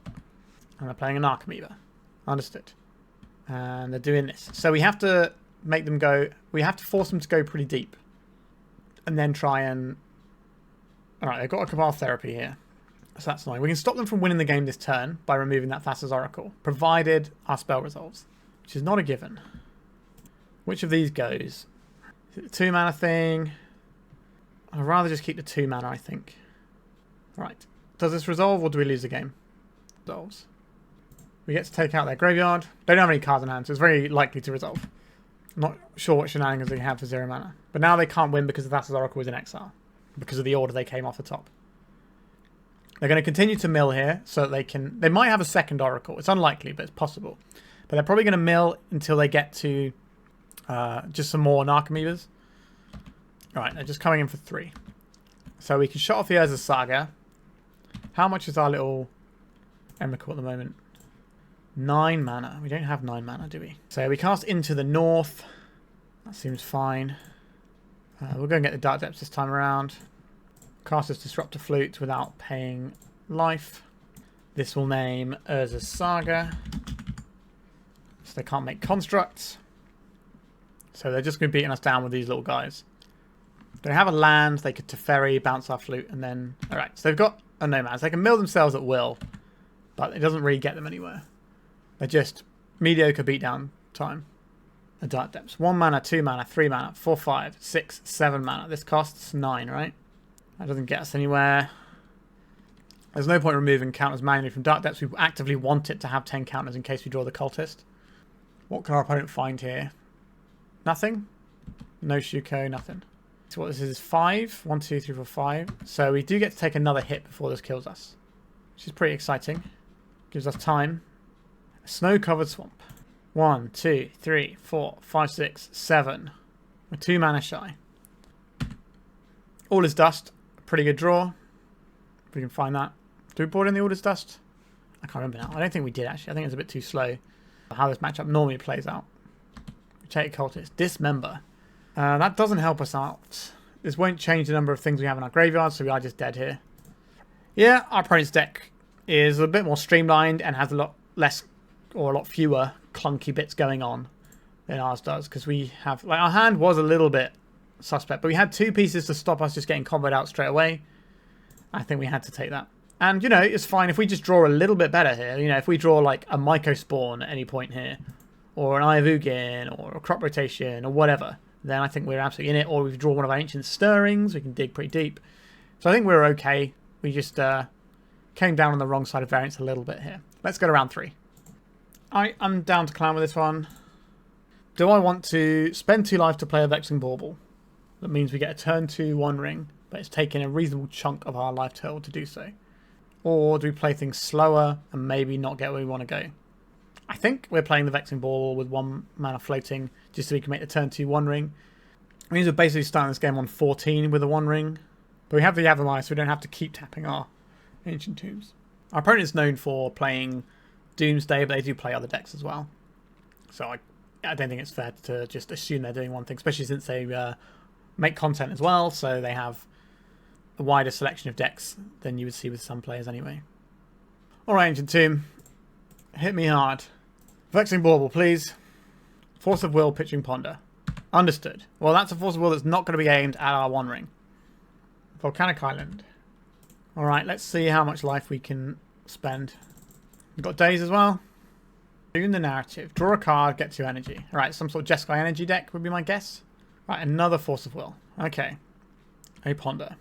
And they're playing an Archimever. Understood. And they're doing this. So we have to make them go... We have to force them to go pretty deep. And then try and... Alright, they've got a Cabal Therapy here. So that's annoying. We can stop them from winning the game this turn by removing that Thassa's Oracle. Provided our spell resolves. Which is not a given. Which of these goes? Is it the 2-mana thing? I'd rather just keep the 2 mana, I think. Right. Does this resolve or do we lose the game? Resolves. We get to take out their graveyard. Don't have any cards in hand, so it's very likely to resolve. I'm not sure what shenanigans they have for 0 mana. But now they can't win because the Thassa's Oracle was in exile. Because of the order they came off the top. They're going to continue to mill here so that they can... They might have a second Oracle. It's unlikely, but it's possible. But they're probably going to mill until they get to just some more Narcomoebas. Alright, they're just coming in for 3. So we can shut off the Urza Saga. How much is our little Emrakul at the moment? 9 mana. We don't have 9 mana, do we? So we cast Into the North. That seems fine. We'll go and get the Dark Depths this time around. Cast this Disruptor Flute without paying life. This will name Urza's Saga. So they can't make constructs. So they're just going to be beating us down with these little guys. They have a land, they could Teferi, bounce our flute, and then... Alright, so they've got a Nomads. They can mill themselves at will, but it doesn't really get them anywhere. They're just mediocre beatdown time. A Dark Depths. 1 mana, 2 mana, 3 mana, 4, 5, 6, 7 mana. This costs 9, right? That doesn't get us anywhere. There's no point removing counters manually from Dark Depths. We actively want it to have 10 counters in case we draw the Cultist. What can our opponent find here? Nothing? No Shuko, nothing. So what this is 5. 1, 2, 3, 4, 5. So we do get to take another hit before this kills us, which is pretty exciting. Gives us time. A snow-covered swamp. 1, 2, 3, 4, 5, 6, 7. We're 2 mana shy. All is Dust. Pretty good draw. If we can find that. Do we board in the All is Dust? I can't remember now. I don't think we did actually. I think it's a bit too slow for how this matchup normally plays out. Mutated Cultist. Dismember. That doesn't help us out. This won't change the number of things we have in our graveyard, so we are just dead here. Yeah, our opponent's deck is a bit more streamlined and has a lot less or a lot fewer clunky bits going on than ours does, because we have, like, our hand was a little bit suspect, but we had 2 pieces to stop us just getting comboed out straight away. I think we had to take that. And, you know, it's fine if we just draw a little bit better here. You know, if we draw like a Mycospawn at any point here, or an Eye of Ugin, or a Crop Rotation, or whatever, then I think we're absolutely in it. Or we draw one of our Ancient Stirrings, we can dig pretty deep. So I think we're okay. We just came down on the wrong side of variance a little bit here. Let's go to round 3. I'm down to clown with this one. Do I want to spend 2 life to play a Vexing Bauble? That means we get a turn 2 One Ring, but it's taking a reasonable chunk of our life total to do so. Or do we play things slower and maybe not get where we want to go? I think we're playing the Vexing Bauble with 1 mana floating just so we can make the turn 2 One Ring. It means we're basically starting this game on 14 with a One Ring. But we have the Yavimaya, so we don't have to keep tapping our Ancient Tombs. Our opponent is known for playing Doomsday, but they do play other decks as well. So I don't think it's fair to just assume they're doing one thing, especially since they make content as well, so they have a wider selection of decks than you would see with some players anyway. Alright, Ancient Tomb. Hit me hard. Vexing Bauble, please. Force of Will, Pitching Ponder. Understood. Well, that's a Force of Will that's not going to be aimed at our One Ring. Volcanic Island. Alright, let's see how much life we can spend. We've got days as well. Doing the narrative. Draw a card, get 2 energy. Alright, some sort of Jeskai energy deck would be my guess. Right, another Force of Will. Okay. A Ponder.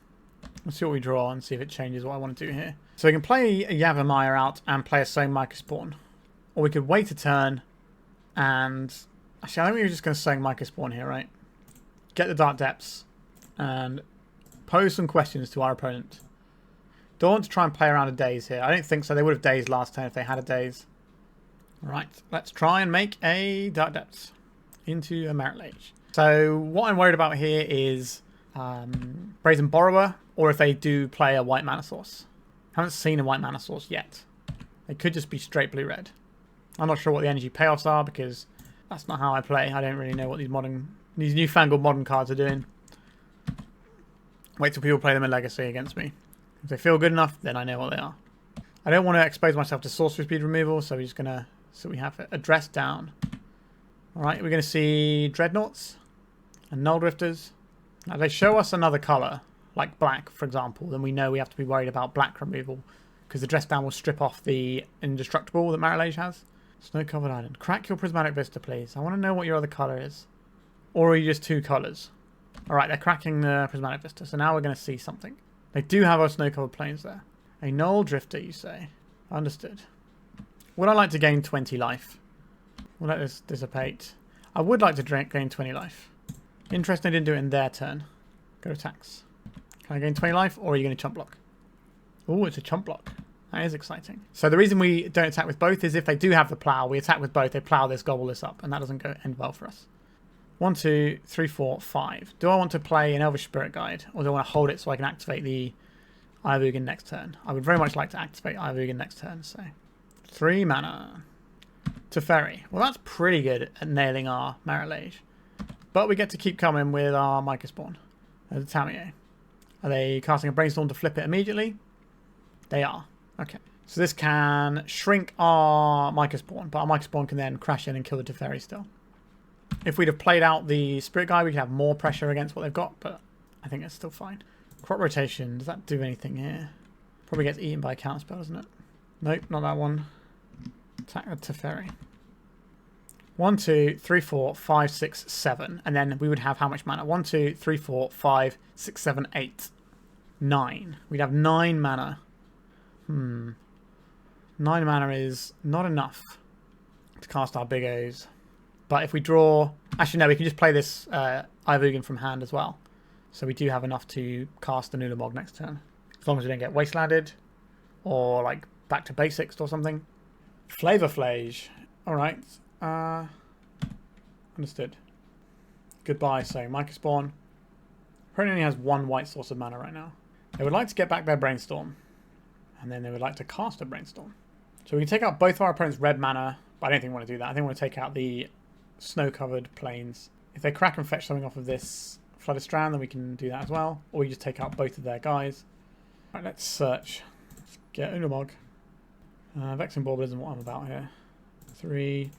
Let's see what we draw and see if it changes what I want to do here. So we can play a Yavimaya out and play a Sowing Mycospawn. Or we could wait a turn and... Actually, I think we were just going to Sowing Mycospawn here, right? Get the Dark Depths and pose some questions to our opponent. Do I want to try and play around a daze here? I don't think so. They would have dazed last turn if they had a daze. Right, let's try and make a Dark Depths into a Merit Lage. So what I'm worried about here is Brazen Borrower, or if they do play a white mana source. Haven't seen a white mana source yet. They could just be straight blue-red. I'm not sure what the energy payoffs are because that's not how I play. I don't really know what these newfangled modern cards are doing. Wait till people play them in Legacy against me. If they feel good enough, then I know what they are. I don't want to expose myself to sorcery speed removal, so we're just going to... So we have a dress down. Alright, we're going to see Dreadnoughts and Null Drifters. Now, if they show us another colour, like black, for example, then we know we have to be worried about black removal, because the dress down will strip off the Indestructible that Merit Lage has. Snow-covered Island. Crack your Prismatic Vista, please. I want to know what your other colour is. Or are you just 2 colours? Alright, they're cracking the Prismatic Vista, so now we're going to see something. They do have our snow-covered plains there. A Null Drifter, you say? Understood. Would I like to gain 20 life? We'll let this dissipate. I would like to gain 20 life. Interesting they didn't do it in their turn. Go to attacks. Can I gain 20 life, or are you going to chump block? Oh, it's a chump block. That is exciting. So the reason we don't attack with both is if they do have the plow, we attack with both, they plow this, gobble this up, and that doesn't end well for us. 1, 2, 3, 4, 5. Do I want to play an Elvish Spirit Guide, or do I want to hold it so I can activate the Eye of Ugin next turn? I would very much like to activate Eye of Ugin next turn, so... 3 mana. Teferi. Well, that's pretty good at nailing our Merit Lage. But we get to keep coming with our Mycospawn. There's a Tamiyo. Are they casting a Brainstorm to flip it immediately? They are. Okay. So this can shrink our Mycospawn, but our Mycospawn can then crash in and kill the Teferi still. If we'd have played out the Spirit Guide, we could have more pressure against what they've got, but I think it's still fine. Crop Rotation, does that do anything here? Probably gets eaten by a counterspell, doesn't it? Nope, not that one. Attack the Teferi. 1, 2, 3, 4, 5, 6, 7. And then we would have how much mana? 1, 2, 3, 4, 5, 6, 7, 8. 9. We'd have 9 mana. 9 mana is not enough to cast our big O's. But if we draw... Actually, no, we can just play this Eye of Ugin from hand as well. So we do have enough to cast the Ulamog next turn. As long as we don't get Wastelanded. Or, like, back to basics or something. Flavor Flage. Alright. Understood. Goodbye, Sowing Mycospawn. Opponent only has 1 white source of mana right now. They would like to get back their Brainstorm. And then they would like to cast a Brainstorm. So we can take out both of our opponent's red mana. But I don't think we want to do that. I think we want to take out the snow-covered plains. If they crack and fetch something off of this Flooded Strand, then we can do that as well. Or we just take out both of their guys. Right, let's search. Let's get Ulamog. Vexing Bauble isn't what I'm about here. 3,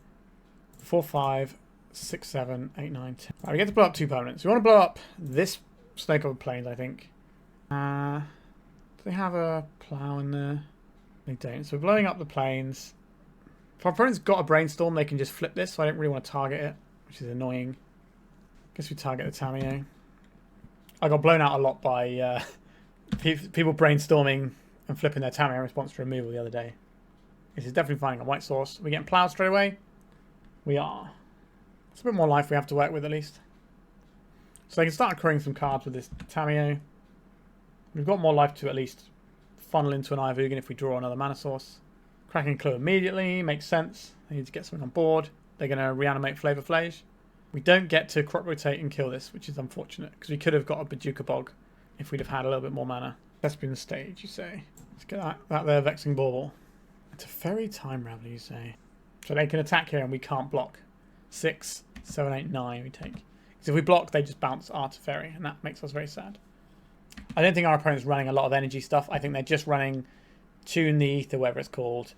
4, 5, 6, 7, 8, 9, 10. Right, we get to blow up 2 permanents. We want to blow up this snow-covered plains, I think. Do they have a plow in there? They don't. So we're blowing up the plains. If our opponent's got a Brainstorm, they can just flip this, so I don't really want to target it, which is annoying. Guess we target the Tamiyo. I got blown out a lot by people brainstorming and flipping their Tamiyo in response to removal the other day. This is definitely finding a white source. Are we getting plowed straight away? We are. It's a bit more life we have to work with at least. So they can start accruing some cards with this Tamiyo. We've got more life to at least funnel into an Eye of Ugin if we draw another mana source. Cracking Clue immediately, makes sense. They need to get something on board. They're going to reanimate Flavor Flage. We don't get to crop rotate and kill this, which is unfortunate, because we could have got a Bojuka Bog if we'd have had a little bit more mana. Thespian stage, you say. Let's get that there, Vexing Bauble. It's a Faerie Time Raveler, you say. So they can attack here and we can't block. 6, 7, 8, 9 we take. Because if we block, they just bounce our Teferi, and that makes us very sad. I don't think our opponent's running a lot of energy stuff. I think they're just running Tune the Ether, whatever it's called.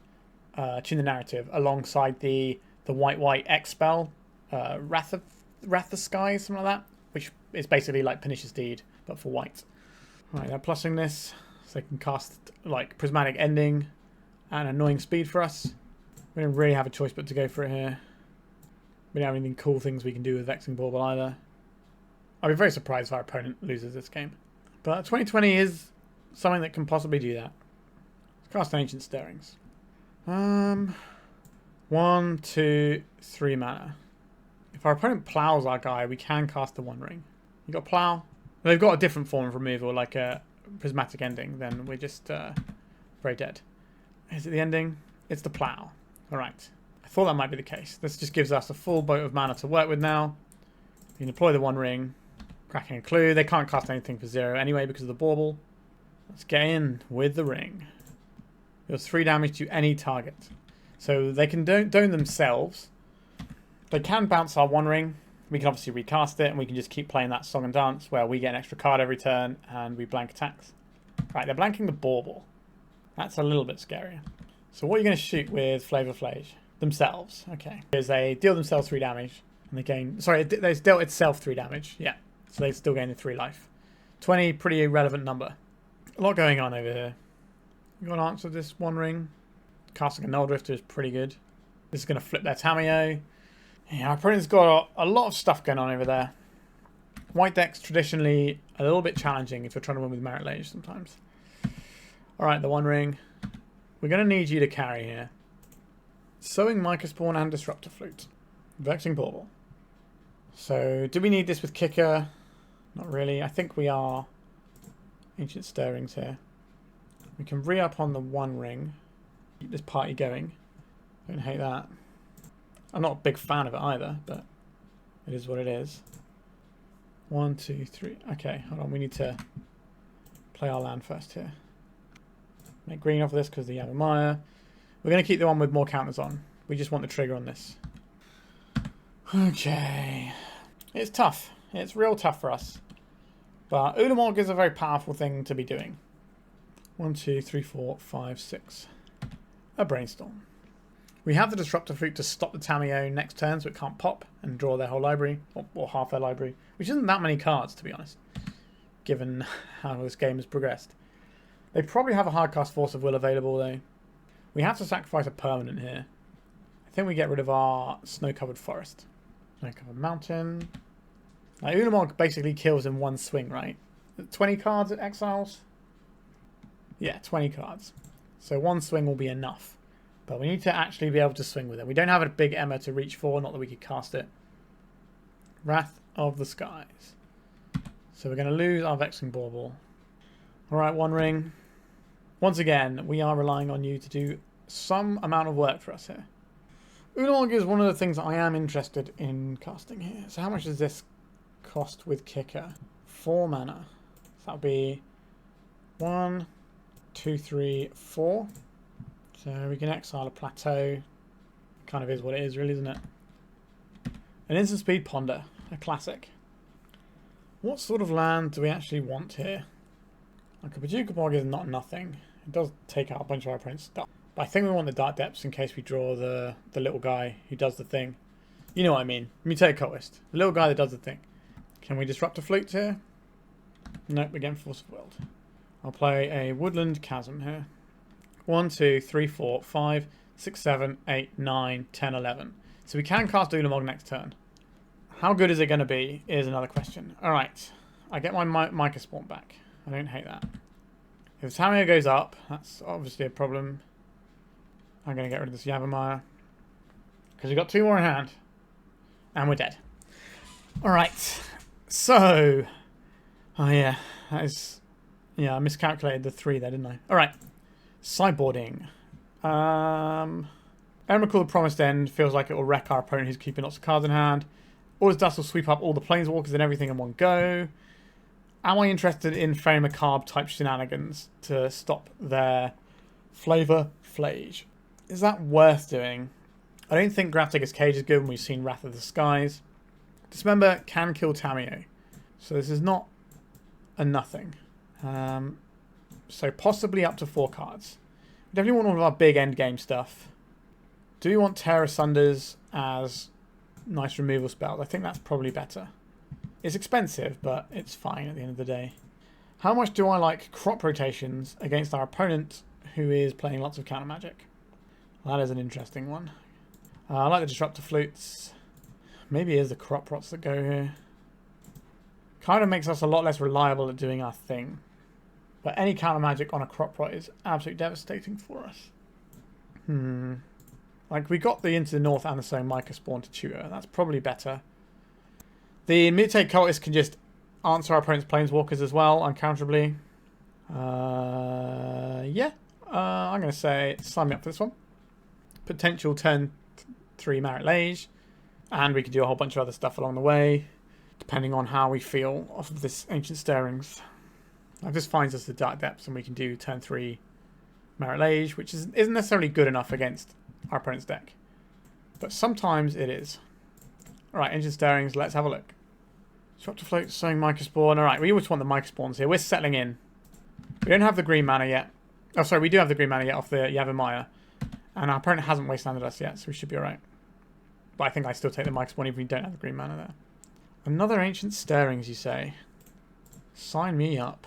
Tune the Narrative, alongside the white X spell. Wrath the Sky, something like that. Which is basically like Pernicious Deed, but for white. Right, they're plussing this. So they can cast like Prismatic Ending at an annoying speed for us. We don't really have a choice but to go for it here. We don't have anything cool things we can do with Vexing Bauble either. I'd be very surprised if our opponent loses this game. But 2020 is something that can possibly do that. Let's cast an Ancient Stirrings. 1, 2, 3 mana. If our opponent plows our guy, we can cast the One Ring. You got plow? They've got a different form of removal, like a Prismatic Ending. Then we're just very dead. Is it the ending? It's the plow. Alright. I thought that might be the case. This just gives us a full boat of mana to work with now. You can deploy the One Ring. Cracking a Clue. They can't cast anything for 0 anyway because of the bauble. Let's get in with the ring. Deals 3 damage to any target. So they can dome themselves. They can bounce our One Ring. We can obviously recast it and we can just keep playing that Song and Dance where we get an extra card every turn and we blank attacks. Right, they're blanking the bauble. That's a little bit scarier. So what are you going to shoot with Flavor Flage? Themselves. Okay. Because they deal themselves 3 damage. And they gain... Sorry, they dealt itself 3 damage. Yeah. So they still gain the 3 life. 20, pretty irrelevant number. A lot going on over here. You got to answer this One Ring. Casting a Null Drifter is pretty good. This is going to flip their Tamiyo. Yeah, our opponent's got a lot of stuff going on over there. White deck's traditionally a little bit challenging if you're trying to win with Merit Lage sometimes. Alright, the One Ring. We're going to need you to carry here. Sowing Mycospawn and Disruptor Flute. Vexing Bauble. So, do we need this with Kicker? Not really. I think we are Ancient Stirrings here. We can re-up on the One Ring. Keep this party going. Don't hate that. I'm not a big fan of it either, but it is what it is. 1, 2, 3. Okay, hold on. We need to play our land first here. Make green off of this because the Yavimaya. We're going to keep the one with more counters on. We just want the trigger on this. Okay. It's tough. It's real tough for us. But Ulamog is a very powerful thing to be doing. 1, 2, 3, 4, 5, 6. A Brainstorm. We have the Disruptor Flute to stop the Tamiyo next turn so it can't pop and draw their whole library, or half their library, which isn't that many cards, to be honest, given how this game has progressed. They probably have a hardcast Force of Will available, though. We have to sacrifice a permanent here. I think we get rid of our Snow-Covered Forest. Snow-Covered Mountain. Now, Ulamog basically kills in one swing, right? 20 cards at Exiles? Yeah, 20 cards. So one swing will be enough. But we need to actually be able to swing with it. We don't have a big Emma to reach for, not that we could cast it. Wrath of the Skies. So we're going to lose our Vexing Bauble. Alright, One Ring. Once again, we are relying on you to do some amount of work for us here. Ulamog is one of the things I am interested in casting here. So how much does this cost with Kicker? 4 mana. So that'll be 1, 2, 3, 4. So we can exile a Plateau. Kind of is what it is, really, isn't it? An Instant Speed Ponder, a classic. What sort of land do we actually want here? Like a Bojuka Bog is not nothing. It does take out a bunch of our opponent's stuff. But I think we want the Dark Depths in case we draw the little guy who does the thing. You know what I mean. Mutated Cultist. The little guy that does the thing. Can we Disruptor Flute here? Nope, we're getting Force of Will. I'll play a Woodland Chasm here. 1, 2, 3, 4, 5, 6, 7, 8, 9, 10, 11. So we can cast Ulamog next turn. How good is it going to be is another question. Alright, I get my Mycospawn back. I don't hate that. If Tamiyo goes up, that's obviously a problem. I'm going to get rid of this Yavimaya. Because we've got 2 more in hand. And we're dead. Alright, so... Oh yeah, that is... Yeah, I miscalculated the 3 there, didn't I? Alright. Sideboarding. Emrakul the Promised End feels like it will wreck our opponent who's keeping lots of cards in hand. All his dust will sweep up all the Planeswalkers and everything in one go. Am I interested in Faerie Macabre type shenanigans to stop their Flavor Flage? Is that worth doing? I don't think Grafdigger's Cage is good when we've seen Wrath of the Skies. Dismember can kill Tamiyo. So this is not a nothing. So possibly up to 4 cards. We definitely want all of our big endgame stuff. Do we want Tear Asunders as nice removal spells? I think that's probably better. It's expensive, but it's fine at the end of the day. How much do I like crop rotations against our opponent who is playing lots of counter magic? Well, that is an interesting one. I like the Disruptor Flutes. Maybe it is the crop rots that go here. Kind of makes us a lot less reliable at doing our thing. But any counter magic on a crop rot is absolutely devastating for us. Like, we got the Into the North and the Sowing Mycospawn to tutor. That's probably better. The Mutated Cultist can just answer our opponent's Planeswalkers as well, uncounterably. Yeah. I'm going to say sign me up for this one. Potential turn 3 Marit Lage. And we can do a whole bunch of other stuff along the way, depending on how we feel off of this Ancient Stirrings. Like, this finds us the Dark Depths, and we can do turn 3 Marit Lage, which isn't necessarily good enough against our opponent's deck. But sometimes it is. Alright, Ancient Stirrings, let's have a look. Disruptor Flute, Sowing Mycospawn. Alright, we always want the Mycospawns here. We're settling in. We don't have the green mana yet. Oh, sorry, we do have the green mana yet off the Yavimaya. And our opponent hasn't wastelanded us yet, so we should be alright. But I think I still take the Mycospawn even if we don't have the green mana there. Another Ancient Stirrings, you say? Sign me up.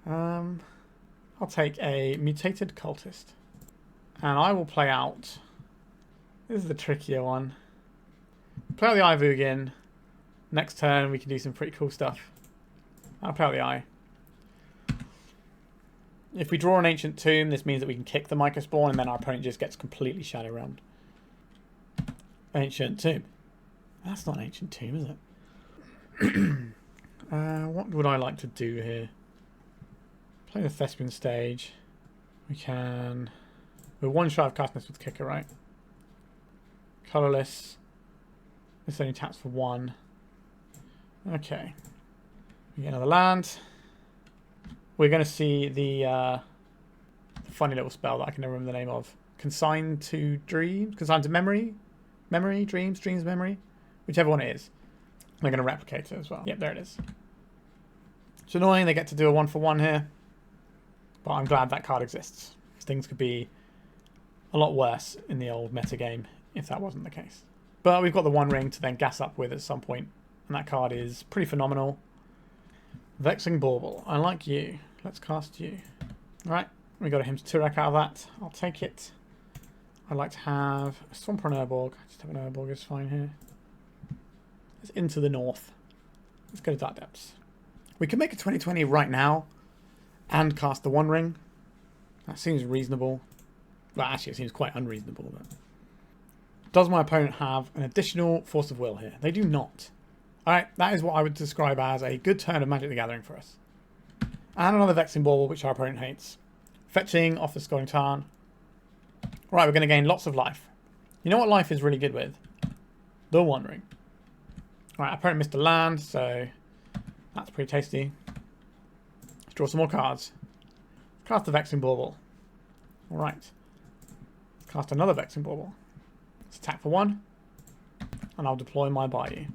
I'll take a Mutated Cultist. And I will play out... This is the trickier one. Play out the Eye of Ugin. Next turn we can do some pretty cool stuff. I'll play out the Eye. If we draw an Ancient Tomb, this means that we can kick the Mycospawn and then our opponent just gets completely Shadow Realmed. Ancient Tomb. That's not an Ancient Tomb, is it? What would I like to do here? Play the Thespian stage. We can... We're one shot of casting this with Kicker, right? Colourless. This only taps for 1. Okay. We get another land. We're going to see the funny little spell that I can never remember the name of. Consign to Dreams? Consign to Memory? Memory? Dreams? Dreams? Memory? Whichever one it is. We're going to replicate it as well. Yep, there it is. It's annoying they get to do a 1-for-1 here. But I'm glad that card exists. Things could be a lot worse in the old meta game if that wasn't the case. But we've got the One Ring to then gas up with at some point. And that card is pretty phenomenal. Vexing Bauble. I like you. Let's cast you. Right. We got a Hymn to Turak out of that. I'll take it. I'd like to have a Swamp or an Urborg. Just have an Urborg is fine here. It's into the north. Let's go to Dark Depths. We can make a 2020 right now and cast the One Ring. That seems reasonable. Well, actually, it seems quite unreasonable. But does my opponent have an additional Force of Will here? They do not. Alright, that is what I would describe as a good turn of Magic the Gathering for us. And another Vexing Bauble, which our opponent hates. Fetching off the Scalding Tarn. Right, we're going to gain lots of life. You know what life is really good with? The One Ring. Alright, our opponent missed a land, so that's pretty tasty. Let's draw some more cards. Cast the Vexing Bauble. Alright. Cast another Vexing Bauble. Let's attack for 1. And I'll deploy my Bayou.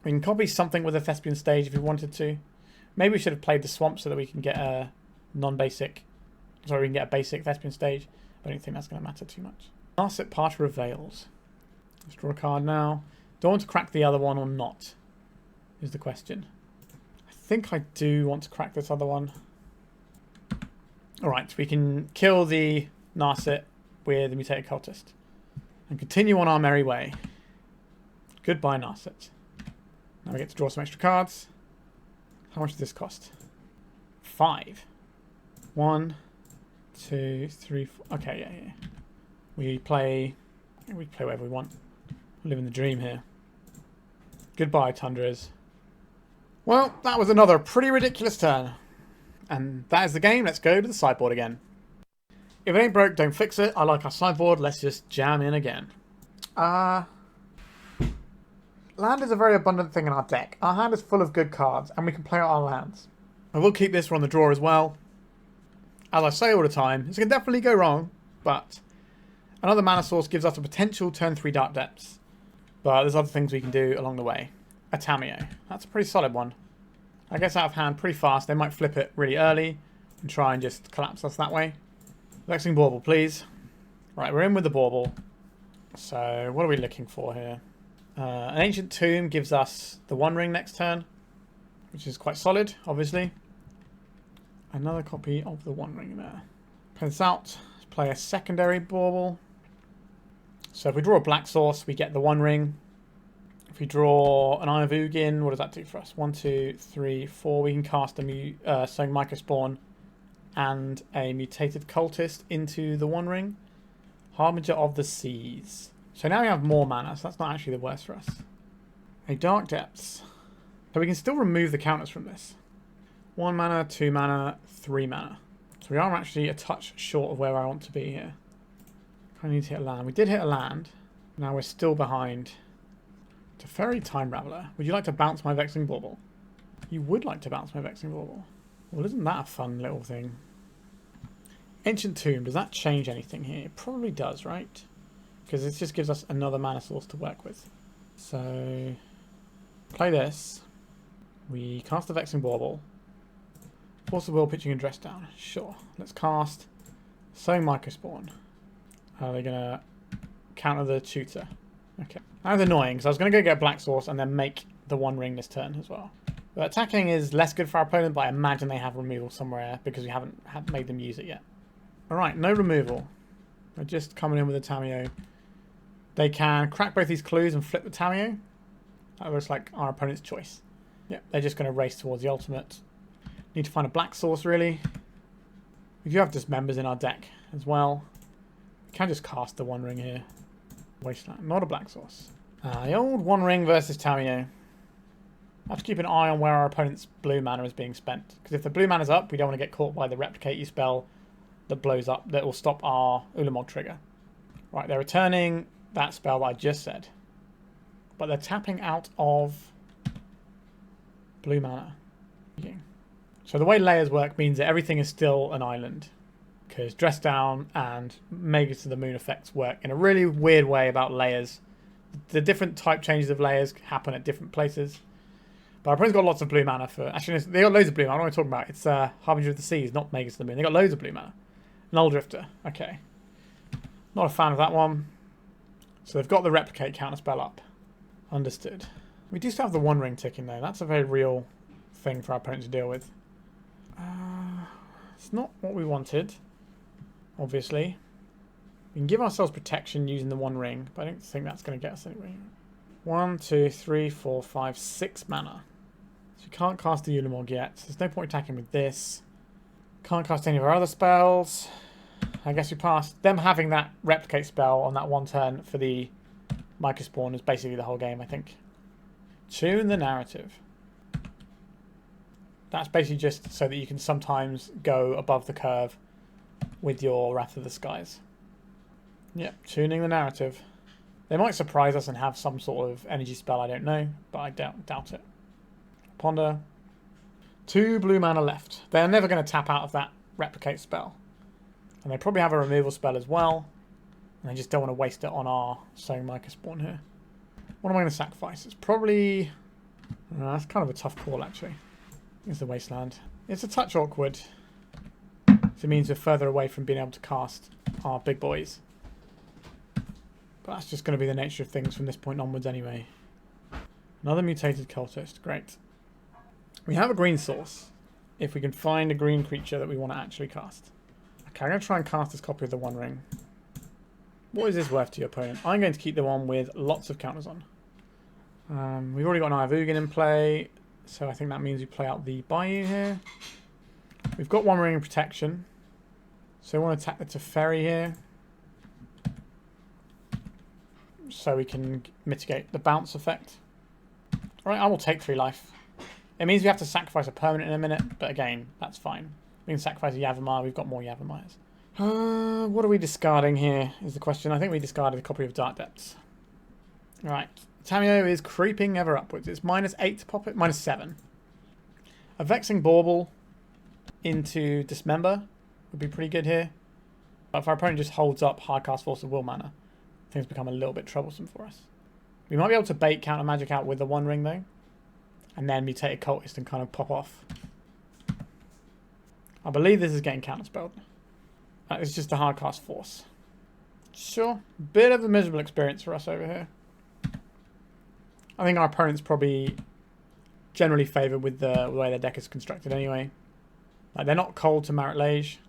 We can copy something with a Thespian stage if we wanted to. Maybe we should have played the Swamp so that we can get a non-basic... Sorry, we can get a basic Thespian stage. I don't think that's going to matter too much. Narset Parter of Veils. Let's draw a card now. Do I want to crack the other one or not? Is the question. I think I do want to crack this other one. Alright, we can kill the Narset with the Mutated Cultist. And continue on our merry way. Goodbye, Narset. Now we get to draw some extra cards. How much does this cost? 5. 1, 2, 3, 4. Okay, yeah. We play whatever we want. Living the dream here. Goodbye, Tundras. Well, that was another pretty ridiculous turn. And that is the game. Let's go to the sideboard again. If it ain't broke, don't fix it. I like our sideboard. Let's just jam in again. Land is a very abundant thing in our deck. Our hand is full of good cards, and we can play out our lands. I will keep this on the draw as well. As I say all the time, this can definitely go wrong, but another mana source gives us a potential turn 3 Dark Depths. But there's other things we can do along the way. A Tamiyo. That's a pretty solid one. I guess out of hand pretty fast. They might flip it really early and try and just collapse us that way. Vexing Bauble, please. Right, we're in with the Bauble. So, what are we looking for here? An Ancient Tomb gives us the One Ring next turn, which is quite solid, obviously. Another copy of the One Ring there. Play this out. Let's play a secondary Bauble. So if we draw a black source, we get the One Ring. If we draw an Eye of Ugin, what does that do for us? 1, 2, 3, 4. We can cast a Sowing Mycospawn and a Mutated Cultist into the One Ring. Harbinger of the Seas. So now we have more mana, so that's not actually the worst for us. A Dark Depths. So we can still remove the counters from this. 1 mana, 2 mana, 3 mana. So we are actually a touch short of where I want to be here. I need to hit a land. We did hit a land. Now we're still behind. Teferi Time Raveler. Would you like to bounce my Vexing Bauble? You would like to bounce my Vexing Bauble. Well, isn't that a fun little thing? Ancient Tomb. Does that change anything here? It probably does, right? Because it just gives us another mana source to work with. So, play this. We cast the Vexing Bauble. Force of Will, pitching and dress down. Sure. Let's cast Sowing Mycospawn. Are they going to counter the tutor? Okay. That was annoying, because I was going to go get a black source and then make the One Ring this turn as well. But attacking is less good for our opponent, but I imagine they have removal somewhere because we haven't made them use it yet. Alright, no removal. They're just coming in with a Tamiyo. They can crack both these clues and flip the Tamiyo. That looks like our opponent's choice. Yep, they're just going to race towards the ultimate. Need to find a black source, really. We do have Dismembers in our deck as well. We can just cast the One Ring here. Wasteland, not a black source. The old One Ring versus Tamiyo. I have to keep an eye on where our opponent's blue mana is being spent. Because if the blue mana's up, we don't want to get caught by the Replicate You spell that blows up, that will stop our Ulamog trigger. Right, they're returning that spell that I just said. But they're tapping out of blue mana. So the way layers work means that everything is still an island. Because Dress Down and Mega to the Moon effects work in a really weird way about layers. The different type changes of layers happen at different places. But our opponent's got lots of blue mana for... Actually, they got loads of blue mana. I don't know what I'm talking about. It's Harbinger of the Seas, not Magus of the Moon. They got loads of blue mana. Null Drifter. Okay. Not a fan of that one. So they've got the Replicate counterspell up. Understood. We do still have the One Ring ticking though. That's a very real thing for our opponent to deal with. It's not what we wanted, obviously. We can give ourselves protection using the One Ring, but I don't think that's going to get us anywhere. 1, 2, 3, 4, 5, 6 mana. So we can't cast the Ulamog yet. So there's no point attacking with this. Can't cast any of our other spells. I guess we passed. Them having that Replicate spell on that one turn for the Mycospawn is basically the whole game, I think. Tune the narrative. That's basically just so that you can sometimes go above the curve with your Wrath of the Skies. Yep, tuning the narrative. They might surprise us and have some sort of energy spell, I don't know, but I doubt it. Ponder. 2 blue mana left. They're never going to tap out of that Replicate spell. And they probably have a removal spell as well. And they just don't want to waste it on our Sowing Mycospawn here. What am I going to sacrifice? It's probably... that's kind of a tough call, actually. It's the Wasteland. It's a touch awkward. So it means we're further away from being able to cast our big boys. But that's just going to be the nature of things from this point onwards anyway. Another Mutated Cultist. Great. We have a green source. If we can find a green creature that we want to actually cast. Okay, I'm going to try and cast this copy of the One Ring. What is this worth to your opponent? I'm going to keep the one with lots of counters on. We've already got an Eye of Ugin in play, so I think that means we play out the Bayou here. We've got One Ring of Protection, so we want to attack the Teferi here. So we can mitigate the bounce effect. Alright, I will take 3 life. It means we have to sacrifice a permanent in a minute, but again, that's fine. We can sacrifice a Yavimaya, we've got more Yavimayas. What are we discarding here is the question. I think we discarded a copy of Dark Depths. Right, Tamiyo is creeping ever upwards. It's -8 to pop it, -7. A Vexing Bauble into Dismember would be pretty good here. But if our opponent just holds up Hardcast Force of Will mana, things become a little bit troublesome for us. We might be able to bait counter magic out with the One Ring though. And then Mutated Cultist and kind of pop off. I believe this is getting counterspelled. That is just a Hardcast Force. Sure, bit of a miserable experience for us over here. I think our opponent's probably generally favoured with the way their deck is constructed anyway. Like, they're not cold to Marit Lage.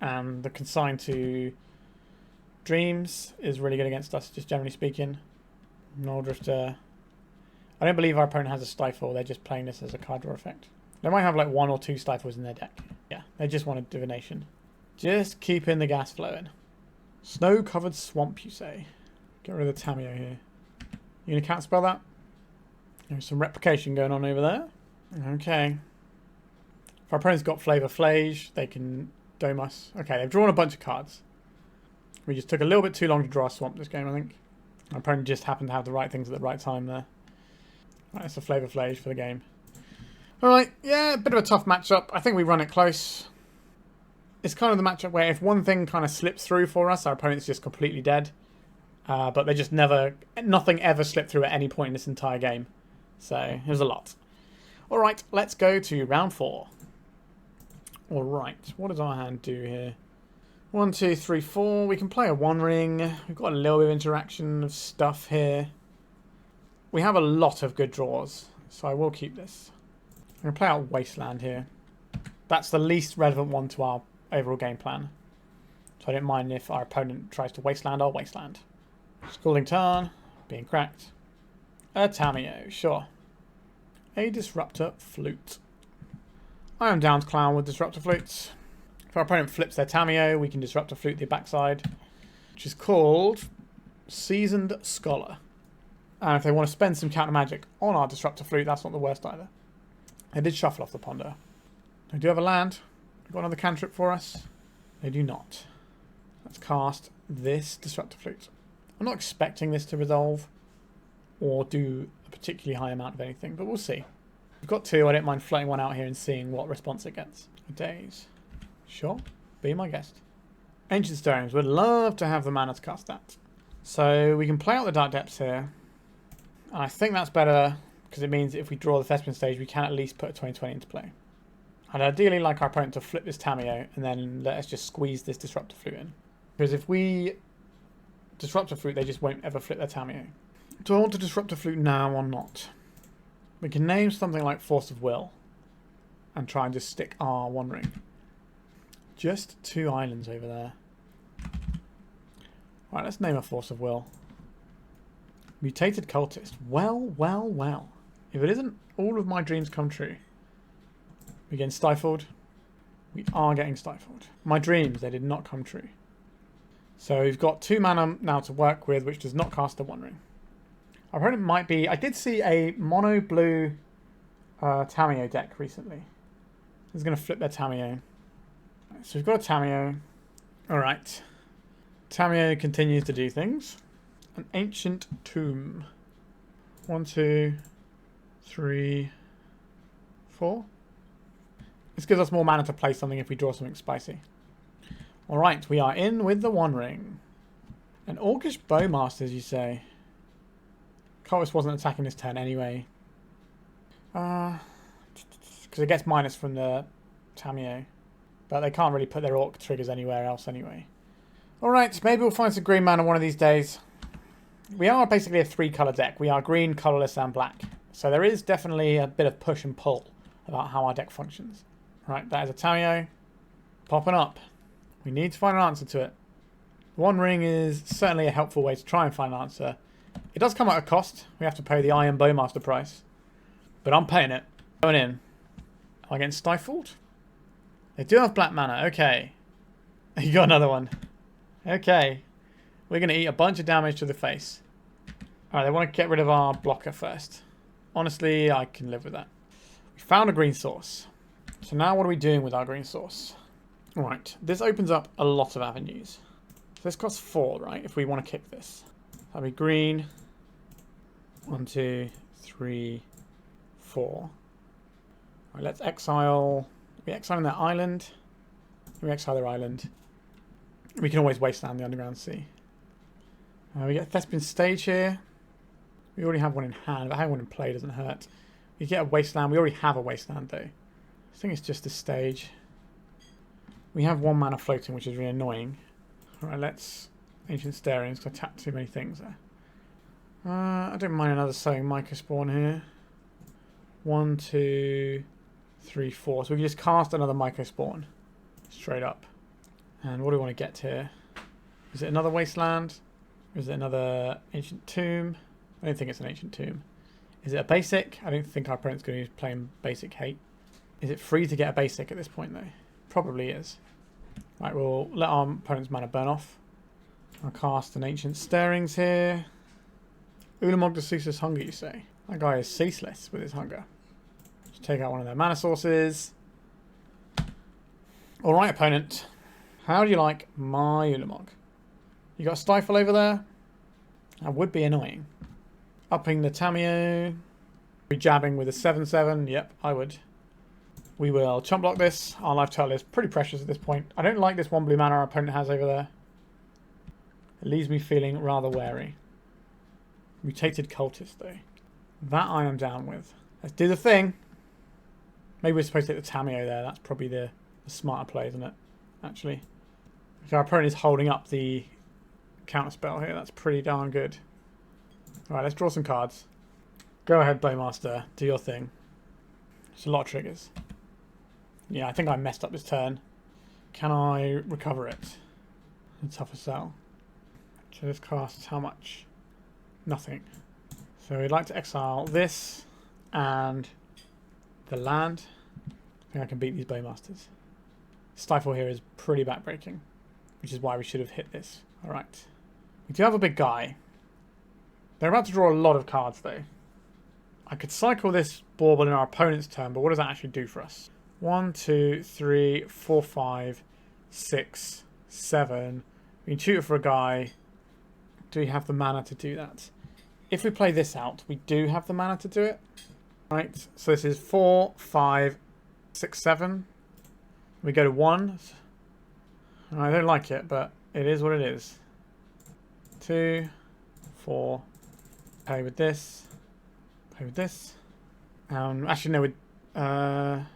And the Consign to Dreams is really good against us, just generally speaking. Null Drifter. I don't believe our opponent has a Stifle. They're just playing this as a card draw effect. They might have like 1 or 2 Stifles in their deck. Yeah, they just want a Divination. Just keeping the gas flowing. Snow-covered swamp, you say? Get rid of the Tamiyo here. You gonna counterspell that? There's some replication going on over there. Okay. If our opponent's got Flavor Flage, they can dome us. Okay, they've drawn a bunch of cards. We just took a little bit too long to draw a swamp this game, I think. Our opponent just happened to have the right things at the right time there. Right, that's a Flavor Flage for the game. Alright, yeah, a bit of a tough matchup. I think we run it close. It's kind of the matchup where if one thing kind of slips through for us, our opponent's just completely dead. But they just nothing ever slipped through at any point in this entire game. So, it was a lot. Alright, let's go to round 4. Alright, what does our hand do here? 1, 2, 3, 4. We can play a One Ring. We've got a little bit of interaction of stuff here. We have a lot of good draws, so I will keep this. I'm going to play out Wasteland here. That's the least relevant one to our overall game plan. So I don't mind if our opponent tries to Wasteland our Wasteland. Scalding Tarn, being cracked. A Tamiyo, sure. A Disruptor Flute. I am down to clown with Disruptor Flutes. If our opponent flips their Tamiyo, we can Disruptor Flute the backside, which is called Seasoned Scholar. And if they want to spend some counter magic on our Disruptor Flute, that's not the worst either. They did shuffle off the Ponder. They do have a land. They've got another cantrip for us. They do not. Let's cast this Disruptor Flute. I'm not expecting this to resolve or do a particularly high amount of anything, but we'll see. We've got 2. I don't mind floating one out here and seeing what response it gets. Days. Sure. Be my guest. Ancient Stones. Would love to have the mana to cast that. So we can play out the Dark Depths here. And I think that's better because it means if we draw the Thespian stage, we can at least put a 20/20 into play. I'd ideally like our opponent to flip this Tamiyo and then let us just squeeze this Disruptor Flute in. Because if we Disruptor Flute, they just won't ever flip their Tamiyo. Do I want to Disruptor Flute now or not? We can name something like Force of Will and try and just stick our One Ring. Just 2 islands over there. Alright, let's name a Force of Will. Mutated Cultist. Well, well, well. If it isn't all of my dreams come true. We're getting stifled. We are getting stifled. My dreams, they did not come true. So we've got 2 mana now to work with, which does not cast a One Ring. Our opponent might be... I did see a mono blue Tamiyo deck recently. This is going to flip their Tamiyo. So we've got a Tamiyo. Alright. Tamiyo continues to do things. An Ancient Tomb. 1, 2, 3, 4. This gives us more mana to play something if we draw something spicy. Alright, we are in with the One Ring. An Orcish Bowmasters, you say? Cultist wasn't attacking this turn anyway. Because it gets minus from the Tamiyo. But they can't really put their Orc triggers anywhere else anyway. Alright, maybe we'll find some green mana one of these days. We are basically a 3-colour deck. We are green, colourless and black. So there is definitely a bit of push and pull about how our deck functions. Right, that is a Tamiyo. Popping up. We need to find an answer to it. One Ring is certainly a helpful way to try and find an answer. It does come at a cost. We have to pay the Iron Bowmaster price. But I'm paying it. Going in. Am I getting stifled? They do have black mana. Okay. You got another one. Okay. We're going to eat a bunch of damage to the face. Alright, they want to get rid of our blocker first. Honestly, I can live with that. We found a green source. So now what are we doing with our green source? Alright, this opens up a lot of avenues. So this costs 4, right? If we want to kick this. That'll be green. 1, 2, 3, 4. Alright, let's exile. Are we exiling their island? We exile their island. We can always Wasteland the Underground Sea. We get a Thespian stage here. We already have one in hand, but having one in play doesn't hurt. We get a Wasteland. We already have a Wasteland though. I think it's just a stage. We have 1 mana floating, which is really annoying. Alright, let's Ancient Stirrings, because I tapped too many things there. I don't mind another Sowing Mycospawn here. 1, 2, 3, 4. So we can just cast another Mycospawn. Straight up. And what do we want to get here? Is it another Wasteland? Or is it another Ancient Tomb? I don't think it's an Ancient Tomb. Is it a basic? I don't think our opponent's going to be playing basic hate. Is it free to get a basic at this point though? Probably is. Right, we'll let our opponent's mana burn off. I'll cast an Ancient Stirrings here. Ulamog the Ceaseless Hunger, you say? That guy is ceaseless with his hunger. Just take out one of their mana sources. Alright, opponent. How do you like my Ulamog? You got a Stifle over there? That would be annoying. Upping the Tamiyo. Be jabbing with a 7/7. Yep, I would. We will chump block this. Our life total is pretty precious at this point. I don't like this 1 blue mana our opponent has over there. It leaves me feeling rather wary. Mutated Cultist though. That I am down with. Let's do the thing. Maybe we're supposed to hit the Tamiyo there. That's probably the smarter play, isn't it? Actually. If our opponent is holding up the counterspell here, that's pretty darn good. Alright, let's draw some cards. Go ahead, Bowmaster. Do your thing. It's a lot of triggers. Yeah, I think I messed up this turn. Can I recover it? A tougher sell. So this costs how much? Nothing. So we'd like to exile this and the land. I think I can beat these Bowmasters. Stifle here is pretty backbreaking, which is why we should have hit this. Alright. We do have a big guy. They're about to draw a lot of cards though. I could cycle this Bauble in our opponent's turn, but what does that actually do for us? 1, 2, 3, 4, 5, 6, 7. We can shoot it for a guy. Do we have the mana to do that? If we play this out, we do have the mana to do it. Right, so this is 4, 5, 6, 7. We go to 1. I don't like it, but it is what it is. 2, 4. Play with this. Play with this. Actually, no,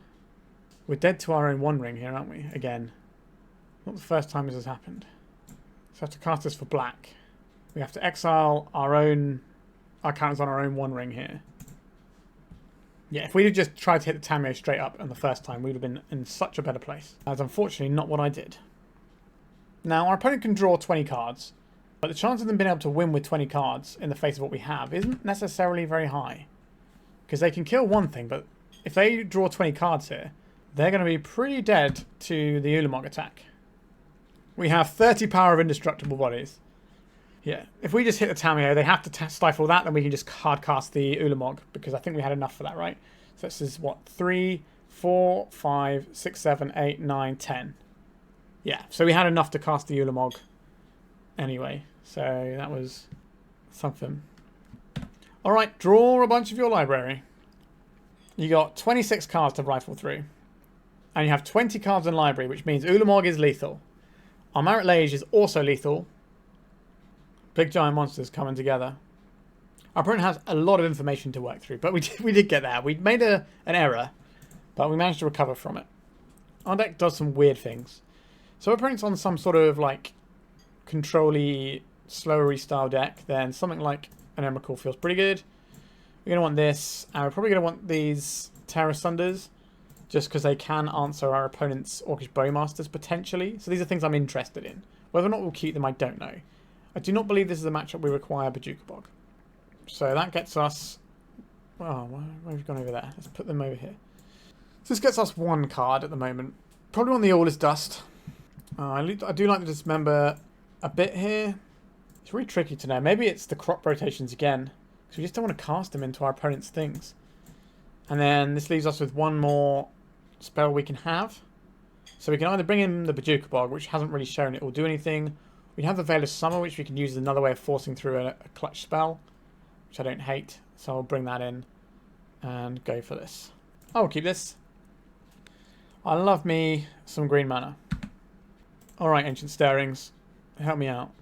we're dead to our own One Ring here, aren't we? Again. Not the first time this has happened. So we have to cast this for black. We have to exile our counters on our own One Ring here. Yeah, if we'd have just tried to hit the Tamiyo straight up on the first time, we'd have been in such a better place. That's unfortunately not what I did. Now, our opponent can draw 20 cards, but the chance of them being able to win with 20 cards in the face of what we have isn't necessarily very high. Because they can kill one thing, but if they draw 20 cards here, they're going to be pretty dead to the Ulamog attack. We have 30 power of indestructible bodies. Yeah, if we just hit the Tamiyo, they have to stifle that, then we can just hard cast the Ulamog, because I think we had enough for that, right? So this is, what, 3, 4, 5, 6, 7, 8, 9, 10. Yeah, so we had enough to cast the Ulamog anyway. So that was something. Alright, draw a bunch of your library. You got 26 cards to rifle through. And you have 20 cards in library, which means Ulamog is lethal. Our Marit Lage is also lethal. Big giant monsters coming together. Our opponent has a lot of information to work through, but we did get there. We made an error, but we managed to recover from it. Our deck does some weird things. So our opponent's on some sort of like control-y, slowery style deck, then something like an Emrakul feels pretty good. We're going to want this, and we're probably going to want these Tear Asunders, just because they can answer our opponent's Orcish Bowmasters potentially. So these are things I'm interested in. Whether or not we'll keep them, I don't know. I do not believe this is a matchup we require Bojuka Bog. So that gets us... Oh, where have we gone over there? Let's put them over here. So this gets us one card at the moment. Probably on the All is Dust. I do like the Dismember a bit here. It's really tricky to know. Maybe it's the crop rotations again. Because we just don't want to cast them into our opponent's things. And then this leaves us with one more spell we can have. So we can either bring in the Bojuka Bog, which hasn't really shown it will do anything. We have the Veil of Summer, which we can use as another way of forcing through a clutch spell, which I don't hate. So I'll bring that in and go for this. I will keep this. I love me some green mana. Alright, Ancient Stirrings. Help me out.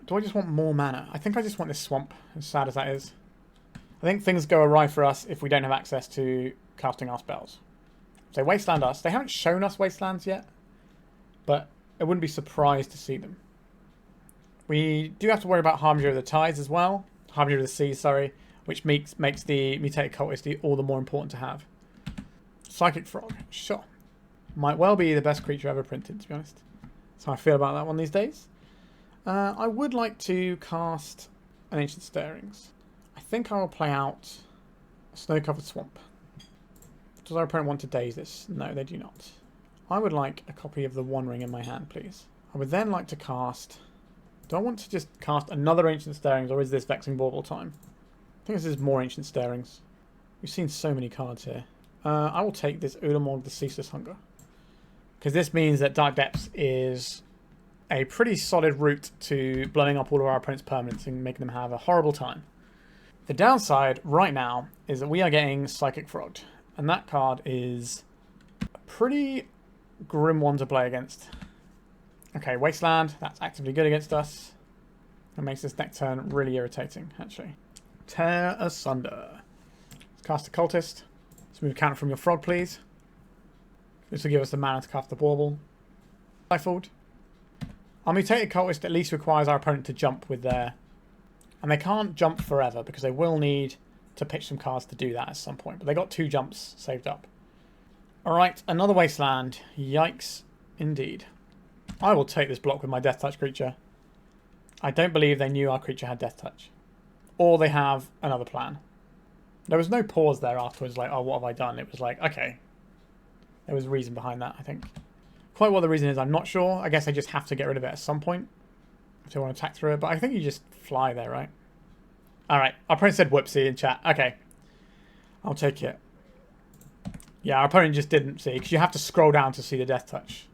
Do I just want more mana? I think I just want this swamp, as sad as that is. I think things go awry for us if we don't have access to casting our spells. So Wasteland us. They haven't shown us Wastelands yet, but I wouldn't be surprised to see them. We do have to worry about Harbinger of the Tides as well. Harbinger of the Seas, sorry, which makes the Mutated Cultist all the more important to have. Psychic Frog, sure. Might well be the best creature ever printed, to be honest. That's how I feel about that one these days. I would like to cast an Ancient Stirrings. I think I will play out a Snow-Covered Swamp. Does our opponent want to daze this? No, they do not. I would like a copy of the One Ring in my hand, please. I would then like to cast... Do I want to just cast another Ancient Stirrings, or is this Vexing Bauble time? I think this is more Ancient Stirrings. We've seen so many cards here. I will take this Ulamog, the Ceaseless Hunger. Because this means that Dark Depths is a pretty solid route to blowing up all of our opponent's permanents and making them have a horrible time. The downside right now is that we are getting Psychic Frogged. And that card is a pretty grim one to play against. Okay, Wasteland. That's actively good against us. That makes this next turn really irritating, actually. Tear Asunder. Let's cast a Cultist. Let's move a counter from your Frog, please. This will give us the mana to cast the Bauble. Stifled. Our Mutated Cultist at least requires our opponent to jump with their... And they can't jump forever because they will need to pitch some cards to do that at some point. But they got 2 jumps saved up. Alright, another Wasteland. Yikes, indeed. I will take this block with my Death Touch creature. I don't believe they knew our creature had Death Touch. Or they have another plan. There was no pause there afterwards like, oh, what have I done? It was like, okay. There was a reason behind that, I think. Quite what the reason is, I'm not sure. I guess I just have to get rid of it at some point. If they want to attack through it. But I think you just fly there, right? Alright, our opponent said whoopsie in chat. Okay. I'll take it. Yeah, our opponent just didn't see, because you have to scroll down to see the Death Touch.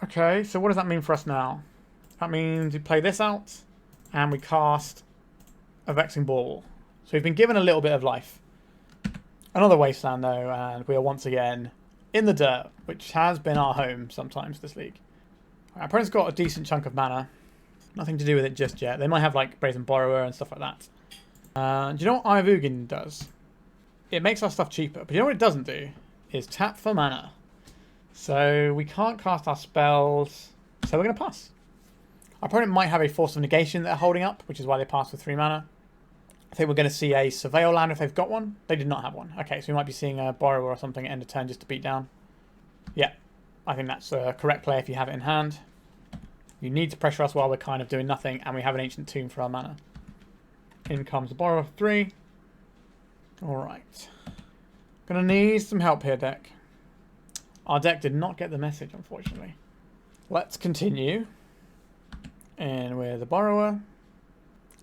Okay, so what does that mean for us now? That means we play this out, and we cast a Vexing Bauble. So we've been given a little bit of life. Another Wasteland, though, and we are once again in the dirt, which has been our home sometimes this league. Our opponent's got a decent chunk of mana. Nothing to do with it just yet. They might have, like, Brazen Borrower and stuff like that. Do you know what Eye of Ugin does? it makes our stuff cheaper. But you know what it doesn't do? Is tap for mana. So we can't cast our spells, so we're going to pass. Our opponent might have a Force of Negation that they're holding up, which is why they pass with 3 mana. I think we're going to see a Surveil land if they've got one. They did not have one. Okay, so we might be seeing a Borrower or something at end of turn just to beat down. Yeah, I think that's a correct play if you have it in hand. You need to pressure us while we're kind of doing nothing, and we have an Ancient Tomb for our mana. In comes the Borrower for 3. Alright. Gonna need some help here, deck. Our deck did not get the message, unfortunately. Let's continue. And with the Borrower.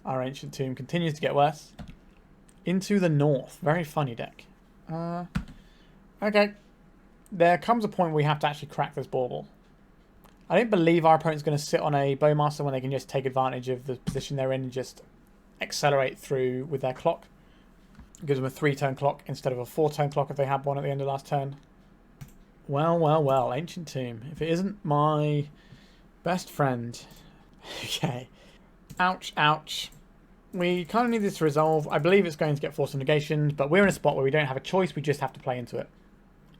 Our Ancient Tomb continues to get worse. Into the north. Very funny deck. Okay. There comes a point where we have to actually crack this Bauble. I don't believe our opponent's going to sit on a Bowmaster when they can just take advantage of the position they're in and just accelerate through with their clock. It gives them a 3-turn clock instead of a 4-turn clock if they had one at the end of last turn. Well, well, well. Ancient Tomb. If it isn't my best friend. Okay. Ouch, ouch. We kind of need this to resolve. I believe it's going to get Force of Negation, but we're in a spot where we don't have a choice. We just have to play into it.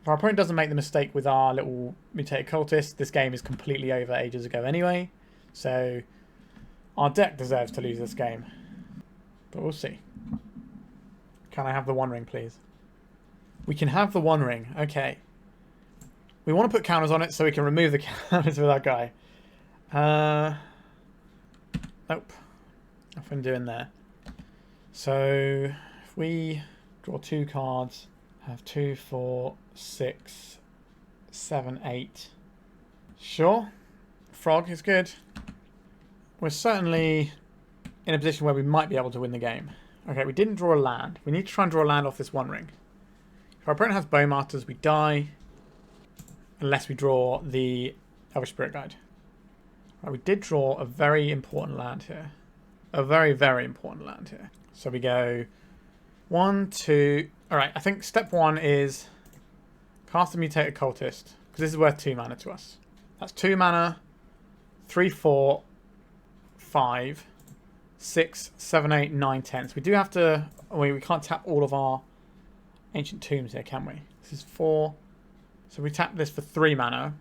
If our opponent doesn't make the mistake with our little Mutated Cultist, this game is completely over ages ago anyway. So our deck deserves to lose this game. But we'll see. Can I have the One Ring, please? We can have the One Ring. Okay. We want to put counters on it so we can remove the counters with our guy. Nope. Nothing doing there. So if we draw 2 cards, have 2, 4, 6, 7, 8. Sure. Frog is good. We're certainly in a position where we might be able to win the game. Okay, we didn't draw a land. We need to try and draw a land off this One Ring. If our opponent has Bowmasters, we die. Unless we draw the Elvish Spirit Guide. Right, we did draw a very important land here. A very, very important land here. So we go 1, 2... Alright, I think step 1 is cast a Mutated Cultist. Because this is worth 2 mana to us. That's 2 mana. 3, 4, 5, 6, 7, 8, 9, 10. So we do have to... we can't tap all of our Ancient Tombs here, can we? This is 4... So we tap this for 3 mana.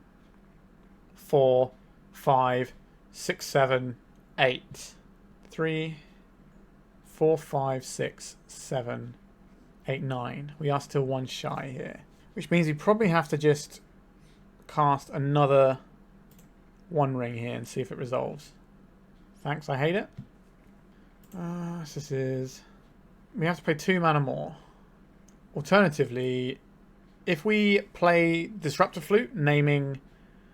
4, 5, 6, 7, 8. 3, 4, 5, 6, 7, 8, 9. We are still 1 shy here. Which means we probably have to just cast another One Ring here and see if it resolves. Thanks, I hate it. So this is... we have to pay 2 mana more. Alternatively... if we play Disruptor Flute, naming...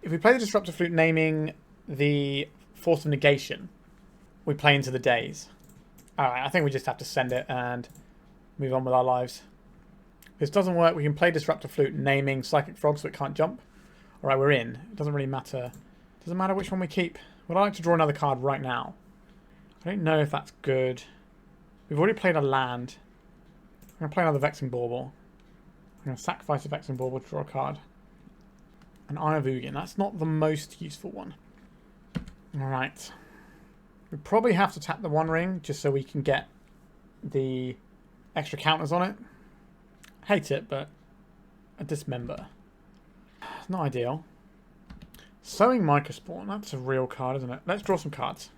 if we play the Disruptor Flute naming the Force of Negation, we play into the days. Alright, I think we just have to send it and move on with our lives. If this doesn't work, we can play Disruptor Flute naming Psychic Frog so it can't jump. Alright, we're in. It doesn't really matter. It doesn't matter which one we keep. Would I like to draw another card right now? I don't know if that's good. We've already played a land. I'm going to play another Vexing Bauble. I'm going to sacrifice a Vexing Bauble to draw a card. An Eye of Ugin. That's not the most useful one. Alright. We probably have to tap the One Ring just so we can get the extra counters on it. Hate it, but a Dismember. It's not ideal. Sowing Mycospawn. That's a real card, isn't it? Let's draw some cards.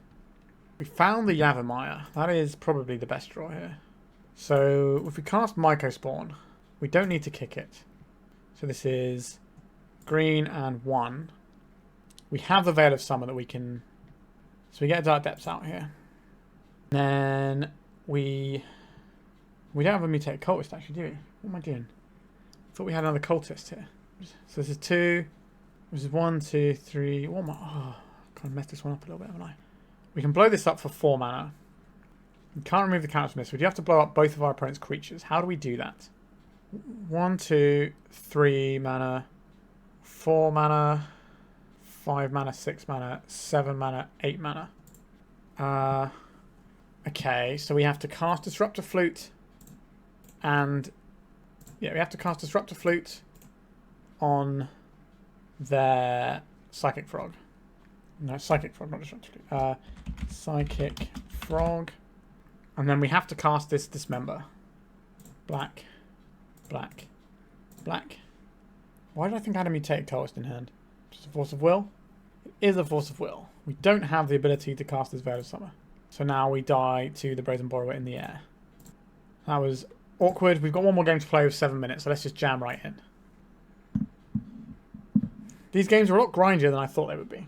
We found the Yavimaya. That is probably the best draw here. So if we cast Mycospawn, we don't need to kick it. So this is green and 1. We have the Veil of Summer that we can... so we get Dark Depths out here. Then we don't have a Mutated Cultist actually, do we? What am I doing? I thought we had another Cultist here. So this is 2. This is 1, 2, 3. What am I... oh, kind of messed this one up a little bit, haven't I? We can blow this up for 4 mana. We can't remove the counters from this. We do have to blow up both of our opponent's creatures. How do we do that? 1, 2, 3 mana, 4 mana, 5 mana, 6 mana, 7 mana, 8 mana. Okay, so we have to cast Disruptor Flute and... yeah, we have to cast Disruptor Flute on their Psychic Frog. No, Psychic Frog, not Disruptor Flute. Psychic Frog. And then we have to cast this Dismember. Black. Black. Black. Why did I think I had a Mutated Cultist in hand? Just a Force of Will? It is a Force of Will. We don't have the ability to cast this Veil of Summer. So now we die to the Brazen Borrower in the air. That was awkward. We've got one more game to play with 7 minutes, so let's just jam right in. These games are a lot grindier than I thought they would be.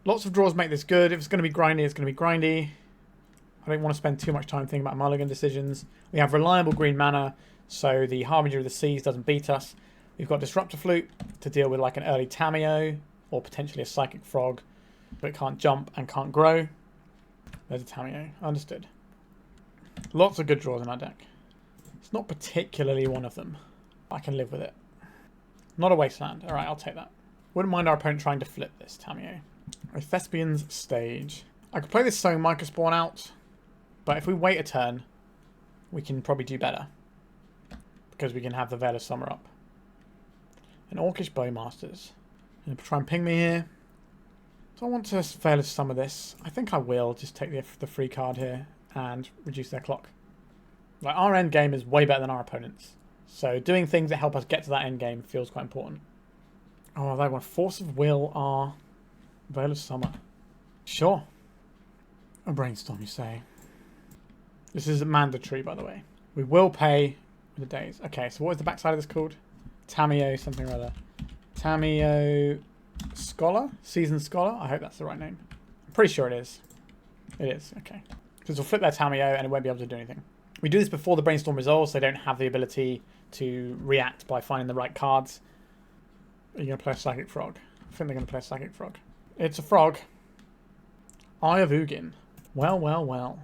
Lots of draws make this good. If it's going to be grindy, it's going to be grindy. I don't want to spend too much time thinking about mulligan decisions. We have reliable green mana, so the Harbinger of the Seas doesn't beat us. We've got Disruptor Flute to deal with like an early Tamiyo, or potentially a Psychic Frog, but it can't jump and can't grow. There's a Tamiyo. Understood. Lots of good draws in our deck. It's not particularly one of them. I can live with it. Not a Wasteland. Alright, I'll take that. Wouldn't mind our opponent trying to flip this Tamiyo. A Thespian's Stage. I could play this Sowing Mycospawn out, but if we wait a turn, we can probably do better. Because we can have the Veil of Summer up. An Orcish Bowmasters. Gonna try and ping me here. Do I want to Veil of Summer this? I think I will just take the free card here and reduce their clock. Like, our end game is way better than our opponent's. So doing things that help us get to that end game feels quite important. Oh, they want Force of Will or Veil of Summer. Sure. A brainstorm, you say. This is mandatory, by the way. We will pay with the days. Okay, so what is the backside of this called? Tamiyo something or other. Tamiyo Scholar? Seasoned Scholar? I hope that's the right name. I'm pretty sure it is. It is, okay. Because we'll flip their Tamiyo and it won't be able to do anything. We do this before the brainstorm resolves, so they don't have the ability to react by finding the right cards. Are you going to play a Psychic Frog? I think they're going to play a Psychic Frog. It's a frog. Eye of Ugin. Well, well, well.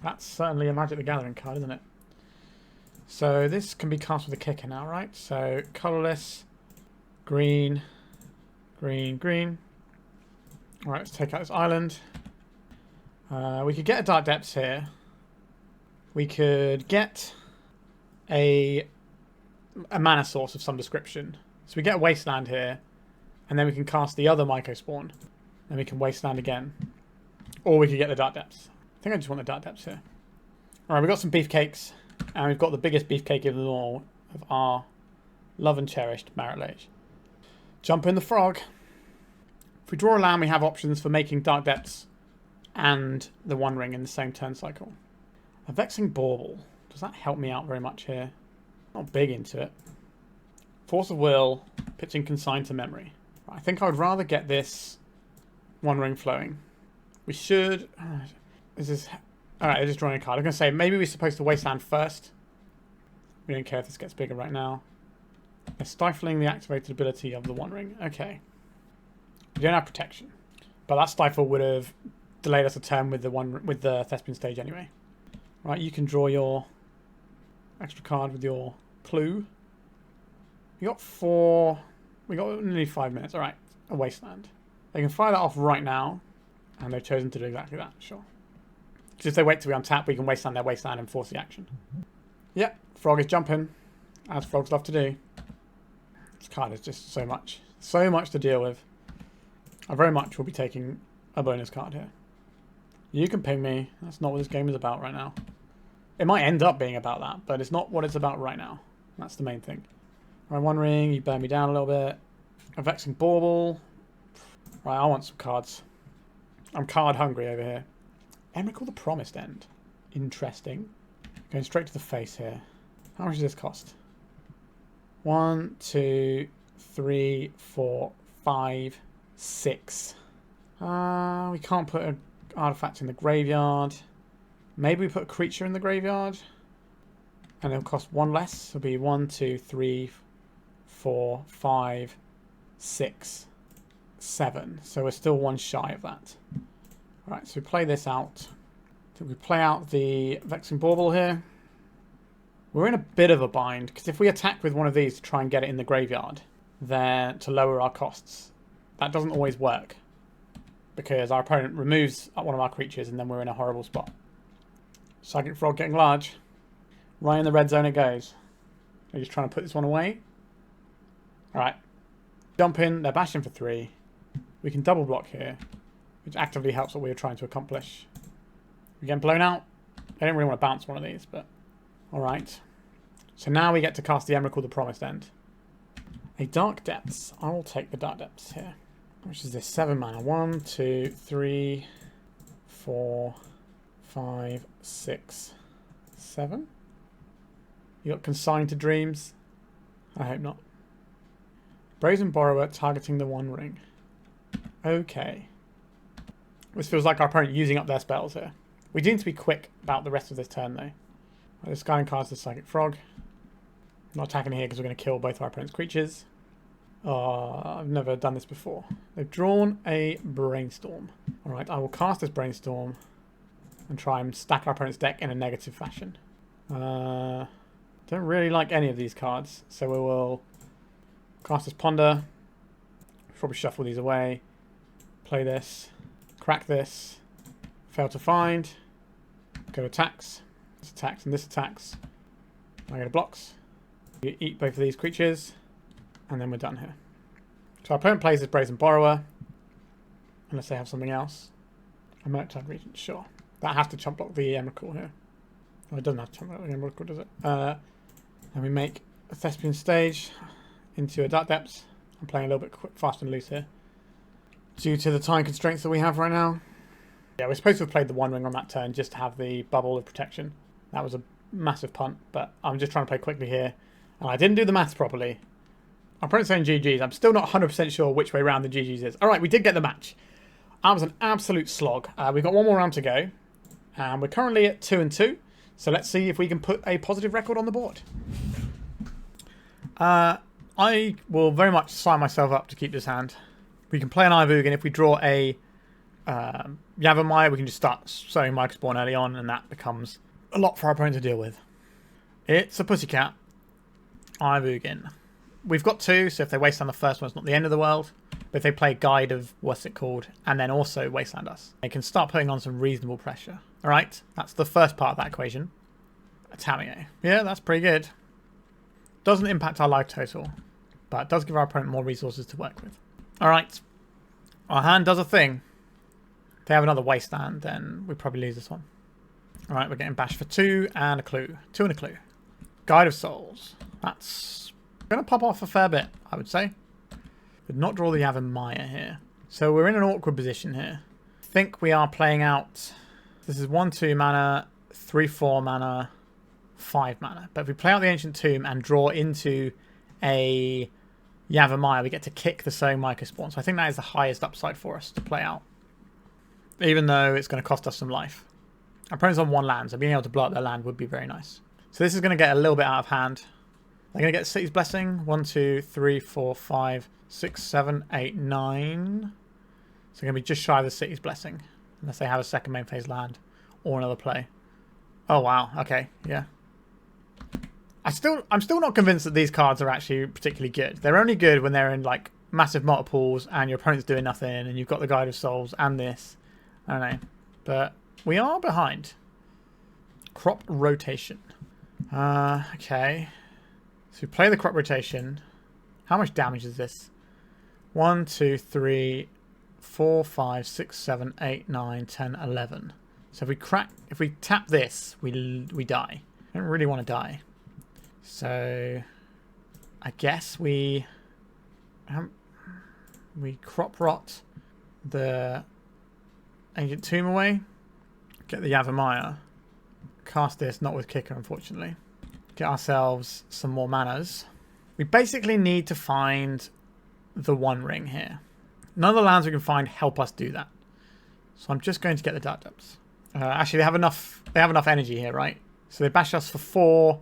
That's certainly a Magic the Gathering card, isn't it? So this can be cast with a kicker now, right? So colourless, green, green, green. Alright, let's take out this island. We could get a Dark Depths here. We could get a mana source of some description. So we get a Wasteland here, and then we can cast the other Mycospawn, and we can Wasteland again. Or we could get the Dark Depths. I think I just want the Dark Depths here. Alright, we've got some beefcakes, and we've got the biggest beefcake of them all, of our love and cherished Marit Lage. Jump in the frog. If we draw a land, we have options for making Dark Depths and the One Ring in the same turn cycle. A Vexing Bauble. Does that help me out very much here? Not big into it. Force of Will, pitching Consigned to Memory. I think I would rather get this One Ring flowing. We should... This is... Alright, I'm just drawing a card. I'm going to say maybe we're supposed to Wasteland first. We don't care if this gets bigger right now. They're stifling the activated ability of the One Ring. Okay. We don't have protection. But that stifle would have delayed us a turn with the Thespian Stage anyway. Right, you can draw your extra card with your clue. We got 4... We got nearly 5 minutes. Alright, a Wasteland. They can fire that off right now. And they've chosen to do exactly that, sure. Because if they wait till we untap, we can Wasteland their Wasteland and force the action. Yep, frog is jumping. As frogs love to do. This card is just so much. So much to deal with. I very much will be taking a bonus card here. You can ping me. That's not what this game is about right now. It might end up being about that, but it's not what it's about right now. That's the main thing. Right, One Ring, you burn me down a little bit. A Vexing Bauble. Right, I want some cards. I'm card hungry over here. Emrakul the Promised End. Interesting. Going straight to the face here. How much does this cost? 1, 2, 3, 4, 5, 6. We can't put an artifact in the graveyard. Maybe we put a creature in the graveyard. And it'll cost 1 less. It'll be 1, 2, 3, 4, 5, 6, 7. So we're still 1 shy of that. Right, so we play this out. So we play out the Vexing Bauble here. We're in a bit of a bind, because if we attack with one of these to try and get it in the graveyard, then to lower our costs, that doesn't always work. Because our opponent removes one of our creatures and then we're in a horrible spot. Psychic Frog getting large. Right in the red zone it goes. They're just trying to put this one away. Alright. Jump in, they're bashing for 3. We can double block here, which actively helps what we were trying to accomplish. We're getting blown out. I don't really want to bounce one of these, but Alright. So now we get to cast the Emrakul, the Promised End. A Dark Depths. I will take the Dark Depths here. Which is this 7 mana. 1, 2, 3, 4, 5, 6, 7. You got Consigned to Dreams? I hope not. Brazen Borrower targeting the One Ring. Okay. This feels like our opponent using up their spells here. We do need to be quick about the rest of this turn though. This guy casts the Psychic Frog. Not attacking here because we're going to kill both our opponent's creatures. I've never done this before. They've drawn a Brainstorm. Alright, I will cast this Brainstorm and try and stack our opponent's deck in a negative fashion. Don't really like any of these cards, so we will cast this Ponder. Probably shuffle these away. Play this. Crack this. Fail to find. Go attacks. This attacks and this attacks. I go to blocks. You eat both of these creatures. And then we're done here. So our opponent plays this Brazen Borrower. Unless they have something else. A Murktide Regent, sure. That has to chump block the Emrakul here. Oh, it doesn't have to chump block the Emrakul, does it? And we make a Thespian Stage into a Dark Depths. I'm playing a little bit quick, fast and loose here. Due to the time constraints that we have right now. Yeah, we're supposed to have played the One Ring on that turn just to have the bubble of protection. That was a massive punt, but I'm just trying to play quickly here. And I didn't do the maths properly. Our opponent's saying GG's. I'm still not 100% sure which way round the GG's is. Alright, we did get the match. That was an absolute slog. We've got one more round to go. And we're currently at 2-2. So let's see if we can put a positive record on the board. I will very much sign myself up to keep this hand. We can play an Eye of Ugin. If we draw a Yavimaya, we can just start Sowing Mycospawn early on, and that becomes a lot for our opponent to deal with. It's a Pussycat. Eye of Ugin. We've got 2, so if they wasteland the first one, it's not the end of the world. But if they play Guide of, what's it called, and then also wasteland us, they can start putting on some reasonable pressure. Alright, that's the first part of that equation. A Tamiyo. Yeah, that's pretty good. Doesn't impact our life total, but it does give our opponent more resources to work with. Alright, our hand does a thing. If they have another wasteland, then we probably lose this one. Alright, we're getting bashed for 2 and a clue. 2 and a clue. Guide of Souls. That's going to pop off a fair bit, I would say. But not draw the Yavimaya here. So we're in an awkward position here. I think we are playing out... This is 1-2 mana, 3-4 mana, 5 mana. But if we play out the Ancient Tomb and draw into a Yavimaya, we get to kick the Sowing Mycospawn. So I think that is the highest upside for us to play out. Even though it's going to cost us some life. Our opponent's on 1 land, so being able to blow up their land would be very nice. So this is going to get a little bit out of hand. They're going to get City's Blessing. 1, 2, 3, 4, 5, 6, 7, 8, 9. So they're going to be just shy of the City's Blessing. Unless they have a second main phase land or another play. Oh, wow. Okay, yeah. I'm still not convinced that these cards are actually particularly good. They're only good when they're in like massive multiples and your opponent's doing nothing and you've got the Guide of Souls and this. I don't know. But we are behind. Crop Rotation. Okay. So we play the Crop Rotation. How much damage is this? 1, 2, 3, 4, 5, 6, 7, 8, 9, 10, 11. So if we tap this, we die. I don't really want to die. So I guess we Crop Rot the Ancient Tomb away. Get the Yavimaya. Cast this, not with Kicker, unfortunately. Get ourselves some more manas. We basically need to find the One Ring here. None of the lands we can find help us do that. So I'm just going to get the Dark Depths. Actually, they have enough energy here, right? So they bash us for 4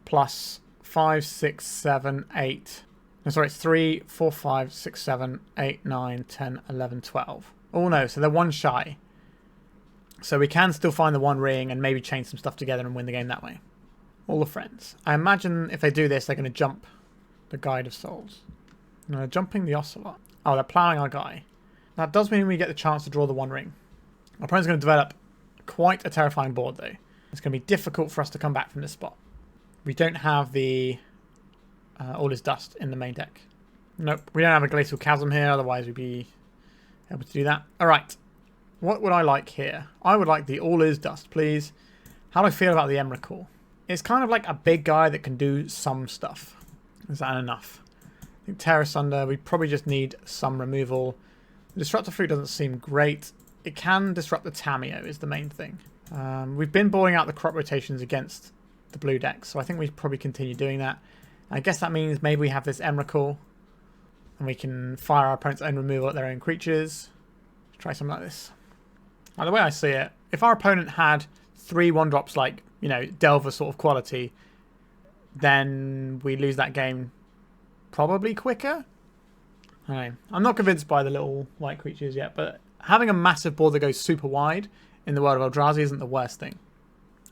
plus 5, 6, 7, 8. No, sorry, it's 3, 4, 5, 6, 7, 8, 9, 10, 11, 12. Oh no, so they're 1 shy. So we can still find the One Ring and maybe chain some stuff together and win the game that way. All the friends. I imagine if they do this, they're going to jump the Guide of Souls. No, they're jumping the Ocelot. Oh, they're ploughing our guy. That does mean we get the chance to draw the One Ring. Our opponent's going to develop quite a terrifying board, though. It's going to be difficult for us to come back from this spot. We don't have the All Is Dust in the main deck. Nope, we don't have a Glacial Chasm here, otherwise we'd be able to do that. Alright, what would I like here? I would like the All Is Dust, please. How do I feel about the Emrakul? It's kind of like a big guy that can do some stuff. Is that enough? I think Tear Asunder, we probably just need some removal. The Disruptor Flute doesn't seem great. It can disrupt the Tamiyo is the main thing. We've been balling out the crop rotations against the blue deck, so I think we probably continue doing that. I guess that means maybe we have this Emrakul, and we can fire our opponent's own removal at their own creatures. Let's try something like this. Now, the way I see it, if our opponent had 3 1-drops like, you know, Delver sort of quality, then we lose that game probably quicker. I don't know. I'm not convinced by the little white creatures yet, but having a massive board that goes super wide in the world of Eldrazi isn't the worst thing.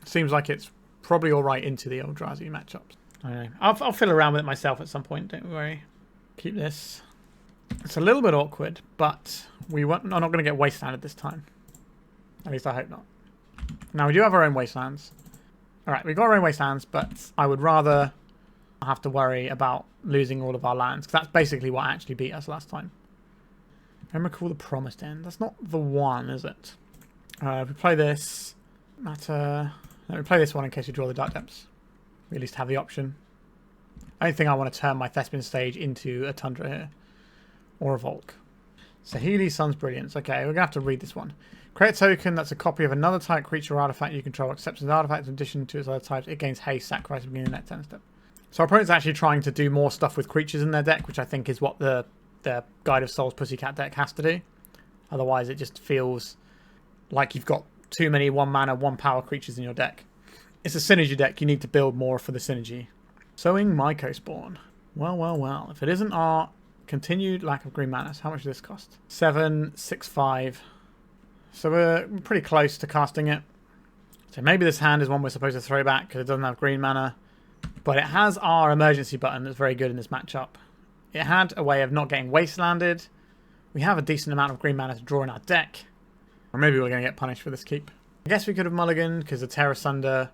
It seems like it's probably alright into the Eldrazi matchups. I don't know. I'll fiddle around with it myself at some point, don't worry. Keep this. It's a little bit awkward, but I'm not going to get Wastelanded this time. At least I hope not. Now, we do have our own Wastelands. Alright, we've got our own Wastelands, but I would rather have to worry about losing all of our lands, because that's basically what actually beat us last time. Emrakul the Promised End. That's not the one, is it? If we play this, let me play this one in case we draw the Dark Depths. We at least have the option. I don't think I want to turn my Thespian stage into a Tundra here. Or a Volk. Saheeli Sun's Brilliance. Okay, we're going to have to read this one. Create a token that's a copy of another type creature or artifact you control, except as an artifact in addition to its other types. It gains haste, sacrifice, beginning the next turn step. So our opponent's actually trying to do more stuff with creatures in their deck, which I think is what the Guide of Souls Pussycat deck has to do. Otherwise, it just feels like you've got too many 1-mana, 1-power creatures in your deck. It's a synergy deck. You need to build more for the synergy. Sowing Mycospawn. Well, well, well. If it isn't our continued lack of green mana, how much does this cost? 7, 6, 5. So we're pretty close to casting it. So maybe this hand is one we're supposed to throw back because it doesn't have green mana. But it has our emergency button that's very good in this matchup. It had a way of not getting wastelanded. We have a decent amount of green mana to draw in our deck. Or maybe we're going to get punished for this keep. I guess we could have mulliganed because the Tear Asunder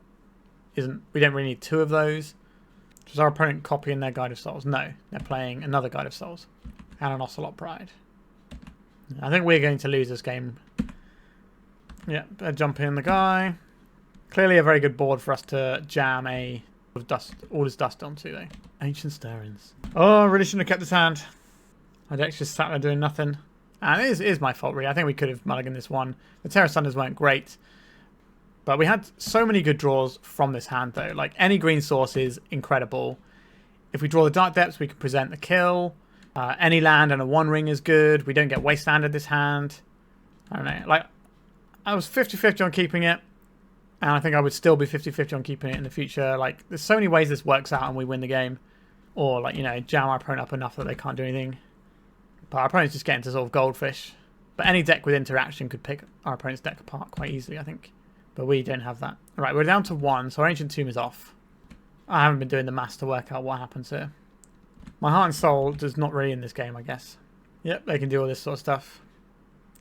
isn't... We don't really need 2 of those. Does our opponent copying their Guide of Souls? No. They're playing another Guide of Souls. And an Ocelot Pride. I think we're going to lose this game. Yeah, jump in the guy. Clearly a very good board for us to jam all his dust onto, though. Ancient Stirrings. Oh, I really shouldn't have kept this hand. My deck's just sat there doing nothing. And it is my fault, really. I think we could have mulliganed this one. The Tear Asunders weren't great. But we had so many good draws from this hand, though. Like, any green source is incredible. If we draw the Dark Depths, we can present the kill. Any land and a 1-ring is good. We don't get wastelanded this hand. I don't know. Like, I was 50-50 on keeping it. And I think I would still be 50-50 on keeping it in the future. Like, there's so many ways this works out and we win the game. Or, like, you know, jam our opponent up enough that they can't do anything. But our opponent's just getting to sort of goldfish. But any deck with interaction could pick our opponent's deck apart quite easily, I think. But we don't have that. Alright, we're down to 1, so our Ancient Tomb is off. I haven't been doing the maths to work out what happens here. My Heart and Soul is not really in this game, I guess. Yep, they can do all this sort of stuff.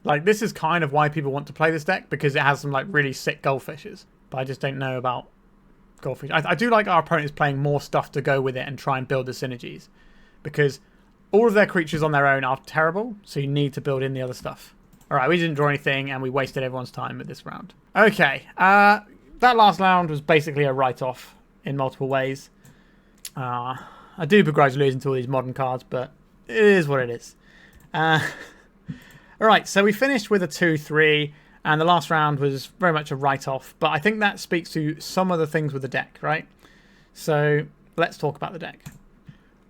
Like, this is kind of why people want to play this deck, because it has some, like, really sick goldfishes. But I just don't know about goldfish. I do like our opponents playing more stuff to go with it and try and build the synergies. Because all of their creatures on their own are terrible, so you need to build in the other stuff. Alright, we didn't draw anything, and we wasted everyone's time with this round. Okay, that last round was basically a write-off in multiple ways. I do begrudge losing to all these modern cards, but it is what it is. Alright, so we finished with a 2-3, and the last round was very much a write-off, but I think that speaks to some of the things with the deck, right? So, let's talk about the deck.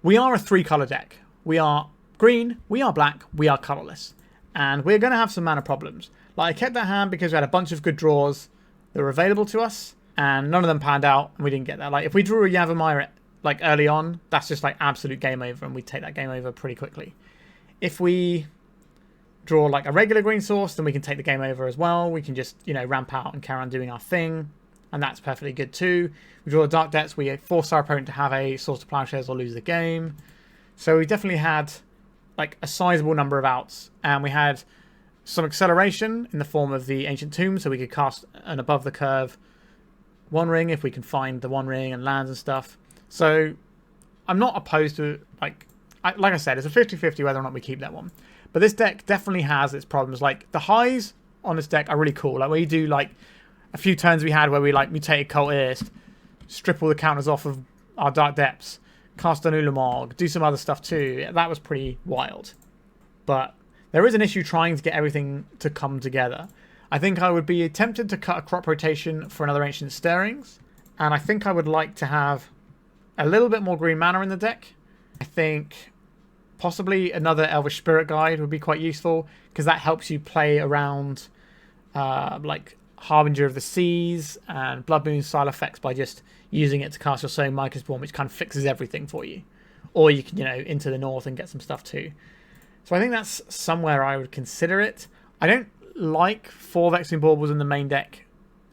We are a 3-colour deck. We are green, we are black, we are colourless. And we're going to have some mana problems. Like, I kept that hand because we had a bunch of good draws that were available to us, and none of them panned out, and we didn't get that. Like, if we drew a Yavimaya, like, early on, that's just, like, absolute game over, and we take that game over pretty quickly. If we draw, like, a regular green source, then we can take the game over as well. We can just, you know, ramp out and carry on doing our thing, and that's perfectly good too. We draw the Dark Depths, we force our opponent to have a Source of Plowshares or lose the game. So we definitely had, like, a sizable number of outs, and we had some acceleration in the form of the Ancient Tomb, so we could cast an above the curve 1-ring if we can find the 1-ring and lands and stuff. So I'm not opposed to, like I said, it's a 50-50 whether or not we keep that one. But this deck definitely has its problems. Like, the highs on this deck are really cool. Like, we do, like, a few turns we had where we, like, Mutated Cultist, strip all the counters off of our Dark Depths, cast an Ulamog, do some other stuff too. That was pretty wild. But there is an issue trying to get everything to come together. I think I would be tempted to cut a crop rotation for another Ancient Stirrings. And I think I would like to have a little bit more green mana in the deck. I think possibly another Elvish Spirit Guide would be quite useful, because that helps you play around like Harbinger of the Seas and Blood Moon style effects by just using it to cast your Sowing Mycospawn, which kind of fixes everything for you. Or you can, into the north and get some stuff too. So I think that's somewhere I would consider it. I don't like 4 Vexing Baubles in the main deck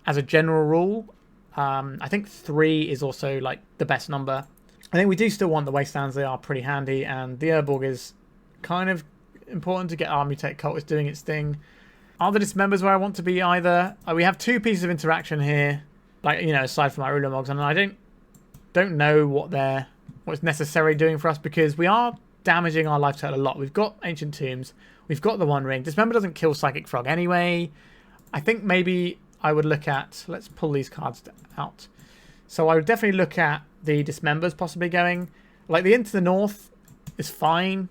as a general rule. I think 3 is also like the best number. I think we do still want the Wastelands. They are pretty handy, and the Urborg is kind of important to get our Mutated Cultist doing its thing. Are the Dismembers where I want to be either? We have 2 pieces of interaction here, like, aside from our Ulamogs, and I don't know what's necessary doing for us, because we are damaging our life total a lot. We've got Ancient Tombs, we've got the One Ring. Dismember doesn't kill Psychic Frog anyway. I think maybe I would look at, let's pull these cards out. So I would definitely look at the Dismembers possibly going. Like the Into the North is fine.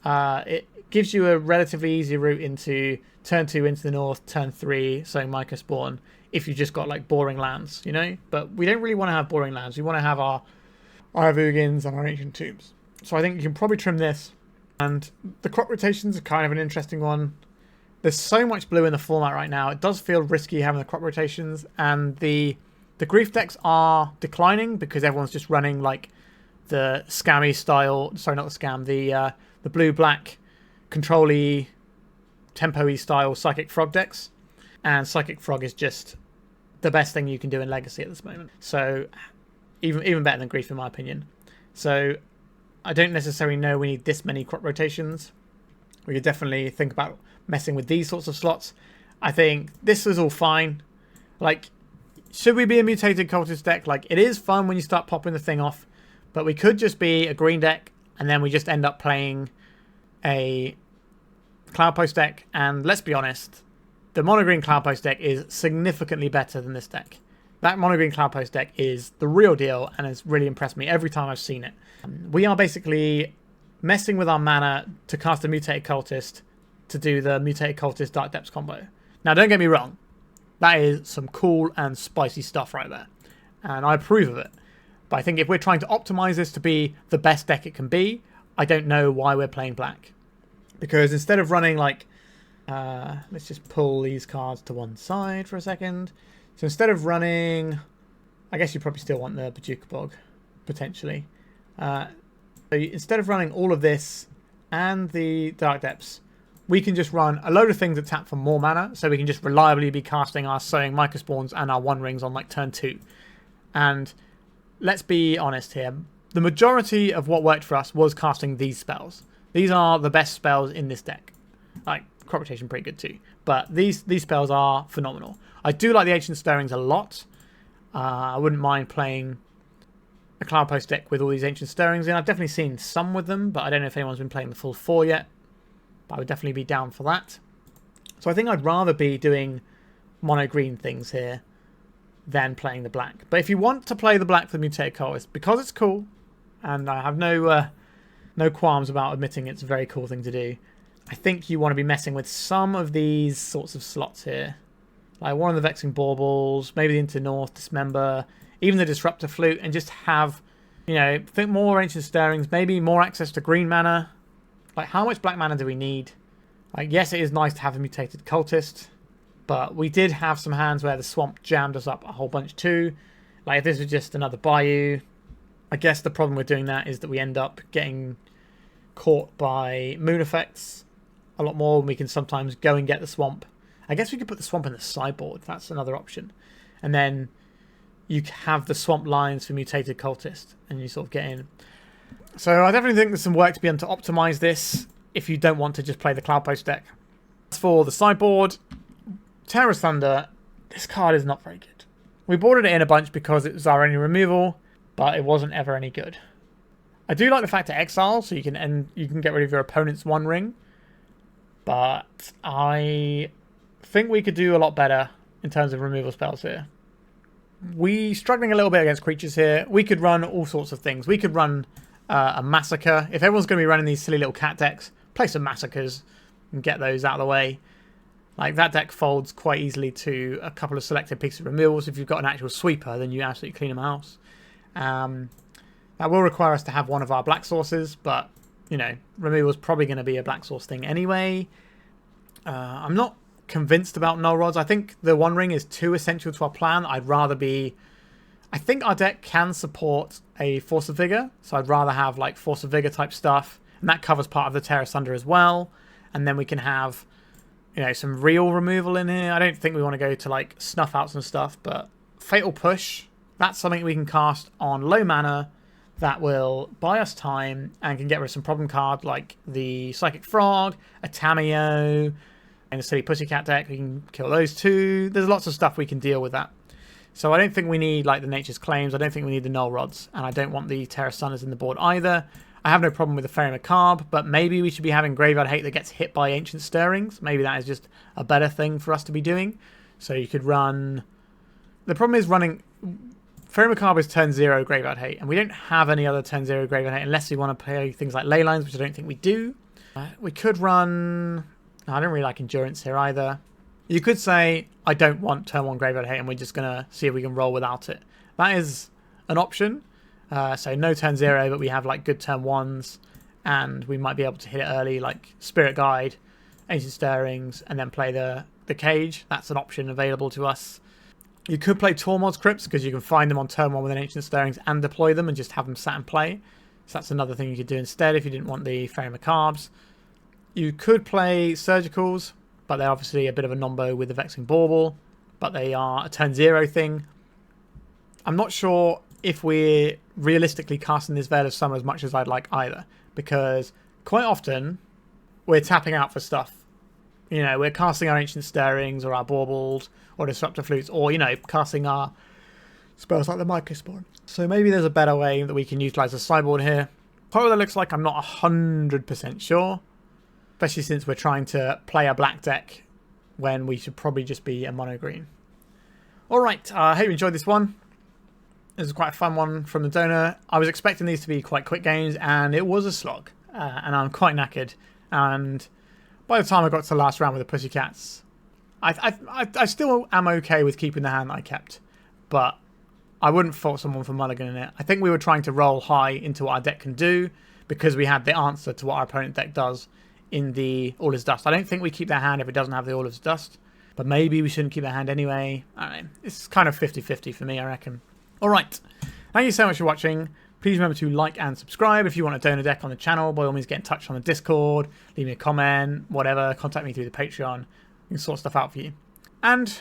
It gives you a relatively easy route into turn 2 Into the North, turn 3 Sowing Mycospawn, if you just got like boring lands, But we don't really want to have boring lands. We want to have our Eye of Ugins and our Ancient Tombs. So I think you can probably trim this. And the crop rotations are kind of an interesting one. There's so much blue in the format right now. It does feel risky having the crop rotations, and the grief decks are declining because everyone's just running like the scammy style. Sorry, not the scam. The blue-black control-y, tempo-y style Psychic Frog decks, and Psychic Frog is just the best thing you can do in Legacy at this moment. So even better than grief in my opinion. So I don't necessarily know we need this many crop rotations. We could definitely think about messing with these sorts of slots. I think this is all fine. Like, should we be a Mutated Cultist deck? Like, it is fun when you start popping the thing off, but we could just be a green deck, and then we just end up playing a Cloudpost deck. And let's be honest, the mono green Cloudpost deck is significantly better than this deck. That mono green Cloudpost deck is the real deal and has really impressed me every time I've seen it. We are basically messing with our mana to cast a Mutated Cultist to do the Mutated Cultist Dark Depths combo. Now, don't get me wrong. That is some cool and spicy stuff right there. And I approve of it. But I think if we're trying to optimize this to be the best deck it can be, I don't know why we're playing black. Because instead of running like... let's just pull these cards to one side for a second. So instead of running... I guess you probably still want the Bojuka Bog, potentially. So instead of running all of this and the Dark Depths, we can just run a load of things that tap for more mana, so we can just reliably be casting our Sowing Mycospawns and our One Rings on like turn 2. And let's be honest here, the majority of what worked for us was casting these spells. These are the best spells in this deck. Like, crop rotation pretty good too, but these spells are phenomenal. I do like the Ancient Stirrings a lot. I wouldn't mind playing a Cloudpost deck with all these Ancient Stirrings in. I've definitely seen some with them, but I don't know if anyone's been playing the full 4 yet. But I would definitely be down for that. So I think I'd rather be doing mono green things here than playing the black. But if you want to play the black for the Mutated Cultist, because it's cool, and I have no qualms about admitting it's a very cool thing to do, I think you want to be messing with some of these sorts of slots here. Like one of the Vexing Baubles, maybe the Into North, Dismember, even the Disruptor Flute, and just have, think more Ancient Stirrings, maybe more access to green mana. Like, how much black mana do we need? Like, yes, it is nice to have a Mutated Cultist, but we did have some hands where the Swamp jammed us up a whole bunch too. Like, if this was just another Bayou, I guess the problem with doing that is that we end up getting caught by moon effects a lot more, and we can sometimes go and get the Swamp. I guess we could put the Swamp in the sideboard. That's another option. And then you have the Swamp lines for Mutated Cultist, and you sort of get in. So I definitely think there's some work to be done to optimize this if you don't want to just play the Cloudpost deck. As for the sideboard, Tear Asunder, this card is not very good. We boarded it in a bunch because it was our only removal, but it wasn't ever any good. I do like the fact to exile, so you can get rid of your opponent's One Ring, but I think we could do a lot better in terms of removal spells here. we struggling a little bit against creatures here. We could run all sorts of things. We could run a Massacre. If everyone's going to be running these silly little cat decks, play some Massacres and get those out of the way. Like, that deck folds quite easily to a couple of selected pieces of removals. If you've got an actual sweeper, then you absolutely clean them out. That will require us to have one of our black sources, but, you know, removal is probably going to be a black source thing anyway. I'm not convinced about Null Rods. I think the One Ring is too essential to our plan. I'd rather be... I think our deck can support a Force of Vigor, so I'd rather have, like, Force of Vigor type stuff, and that covers part of the Tear Asunder as well, and then we can have... you know, some real removal in here. I don't think we want to go to, like, snuff outs and stuff, but Fatal Push, that's something we can cast on low mana that will buy us time and can get rid of some problem cards like the Psychic Frog, a Tameo, and a silly Pussycat deck. We can kill those too. There's lots of stuff we can deal with that. So I don't think we need, like, the Nature's Claims. I don't think we need the Null Rods, and I don't want the Tear Asunders in the board either. I have no problem with the Faerie Macabre, but maybe we should be having Graveyard Hate that gets hit by Ancient Stirrings. Maybe that is just a better thing for us to be doing. So you could run... The problem is running... Faerie Macabre is turn 0 Graveyard Hate, and we don't have any other turn 0 Graveyard Hate unless we want to play things like Ley Lines, which I don't think we do. We could run... I don't really like Endurance here either. You could say, I don't want turn 1 Graveyard Hate, and we're just going to see if we can roll without it. That is an option. So no turn 0, but we have, like, good turn 1s, and we might be able to hit it early, like Spirit Guide, Ancient Stirrings, and then play the Cage. That's an option available to us. You could play Tormod's Crypts, because you can find them on turn 1 with an Ancient Stirrings and deploy them and just have them sat and play. So that's another thing you could do instead if you didn't want the Faerie Macabres. You could play Surgicals, but they're obviously a bit of a nombo with the Vexing Bauble, but they are a turn 0 thing. I'm not sure if we're realistically casting this Veil of Summer as much as I'd like either, because quite often we're tapping out for stuff. You know, we're casting our Ancient Stirrings or our Baubles or Disruptor Flutes, or, you know, casting our spells like the Mycospawn. So maybe there's a better way that we can utilize the sideboard here. What that looks like, I'm not 100% sure, especially since we're trying to play a black deck when we should probably just be a mono green. Alright, I hope you enjoyed this one. This is quite a fun one from the donor. I was expecting these to be quite quick games, and it was a slog. And I'm quite knackered. And by the time I got to the last round with the Pussycats, I still am okay with keeping the hand that I kept. But I wouldn't fault someone for mulliganing it. I think we were trying to roll high into what our deck can do, because we had the answer to what our opponent deck does in the All Is Dust. I don't think we keep that hand if it doesn't have the All Is Dust. But maybe we shouldn't keep that hand anyway. I don't know. It's kind of 50-50 for me, I reckon. Alright, thank you so much for watching. Please remember to like and subscribe. If you want to donate a deck on the channel, by all means get in touch on the Discord, leave me a comment, whatever, contact me through the Patreon. We can sort stuff out for you. And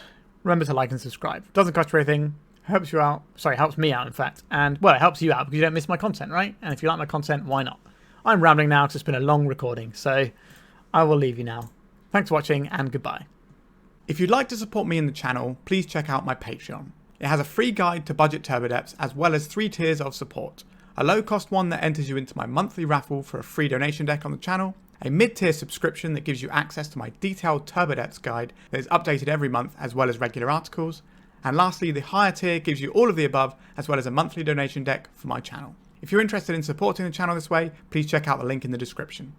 remember to like and subscribe. Doesn't cost you anything, helps you out, sorry, helps me out in fact. And, well, it helps you out because you don't miss my content, right? And if you like my content, why not? I'm rambling now because it's been a long recording, so I will leave you now. Thanks for watching, and goodbye. If you'd like to support me in the channel, please check out my Patreon. It has a free guide to budget Turbodepts, as well as 3 tiers of support. A low-cost one that enters you into my monthly raffle for a free donation deck on the channel, a mid-tier subscription that gives you access to my detailed Turbodepts guide that is updated every month, as well as regular articles, and lastly, the higher tier gives you all of the above, as well as a monthly donation deck for my channel. If you're interested in supporting the channel this way, please check out the link in the description.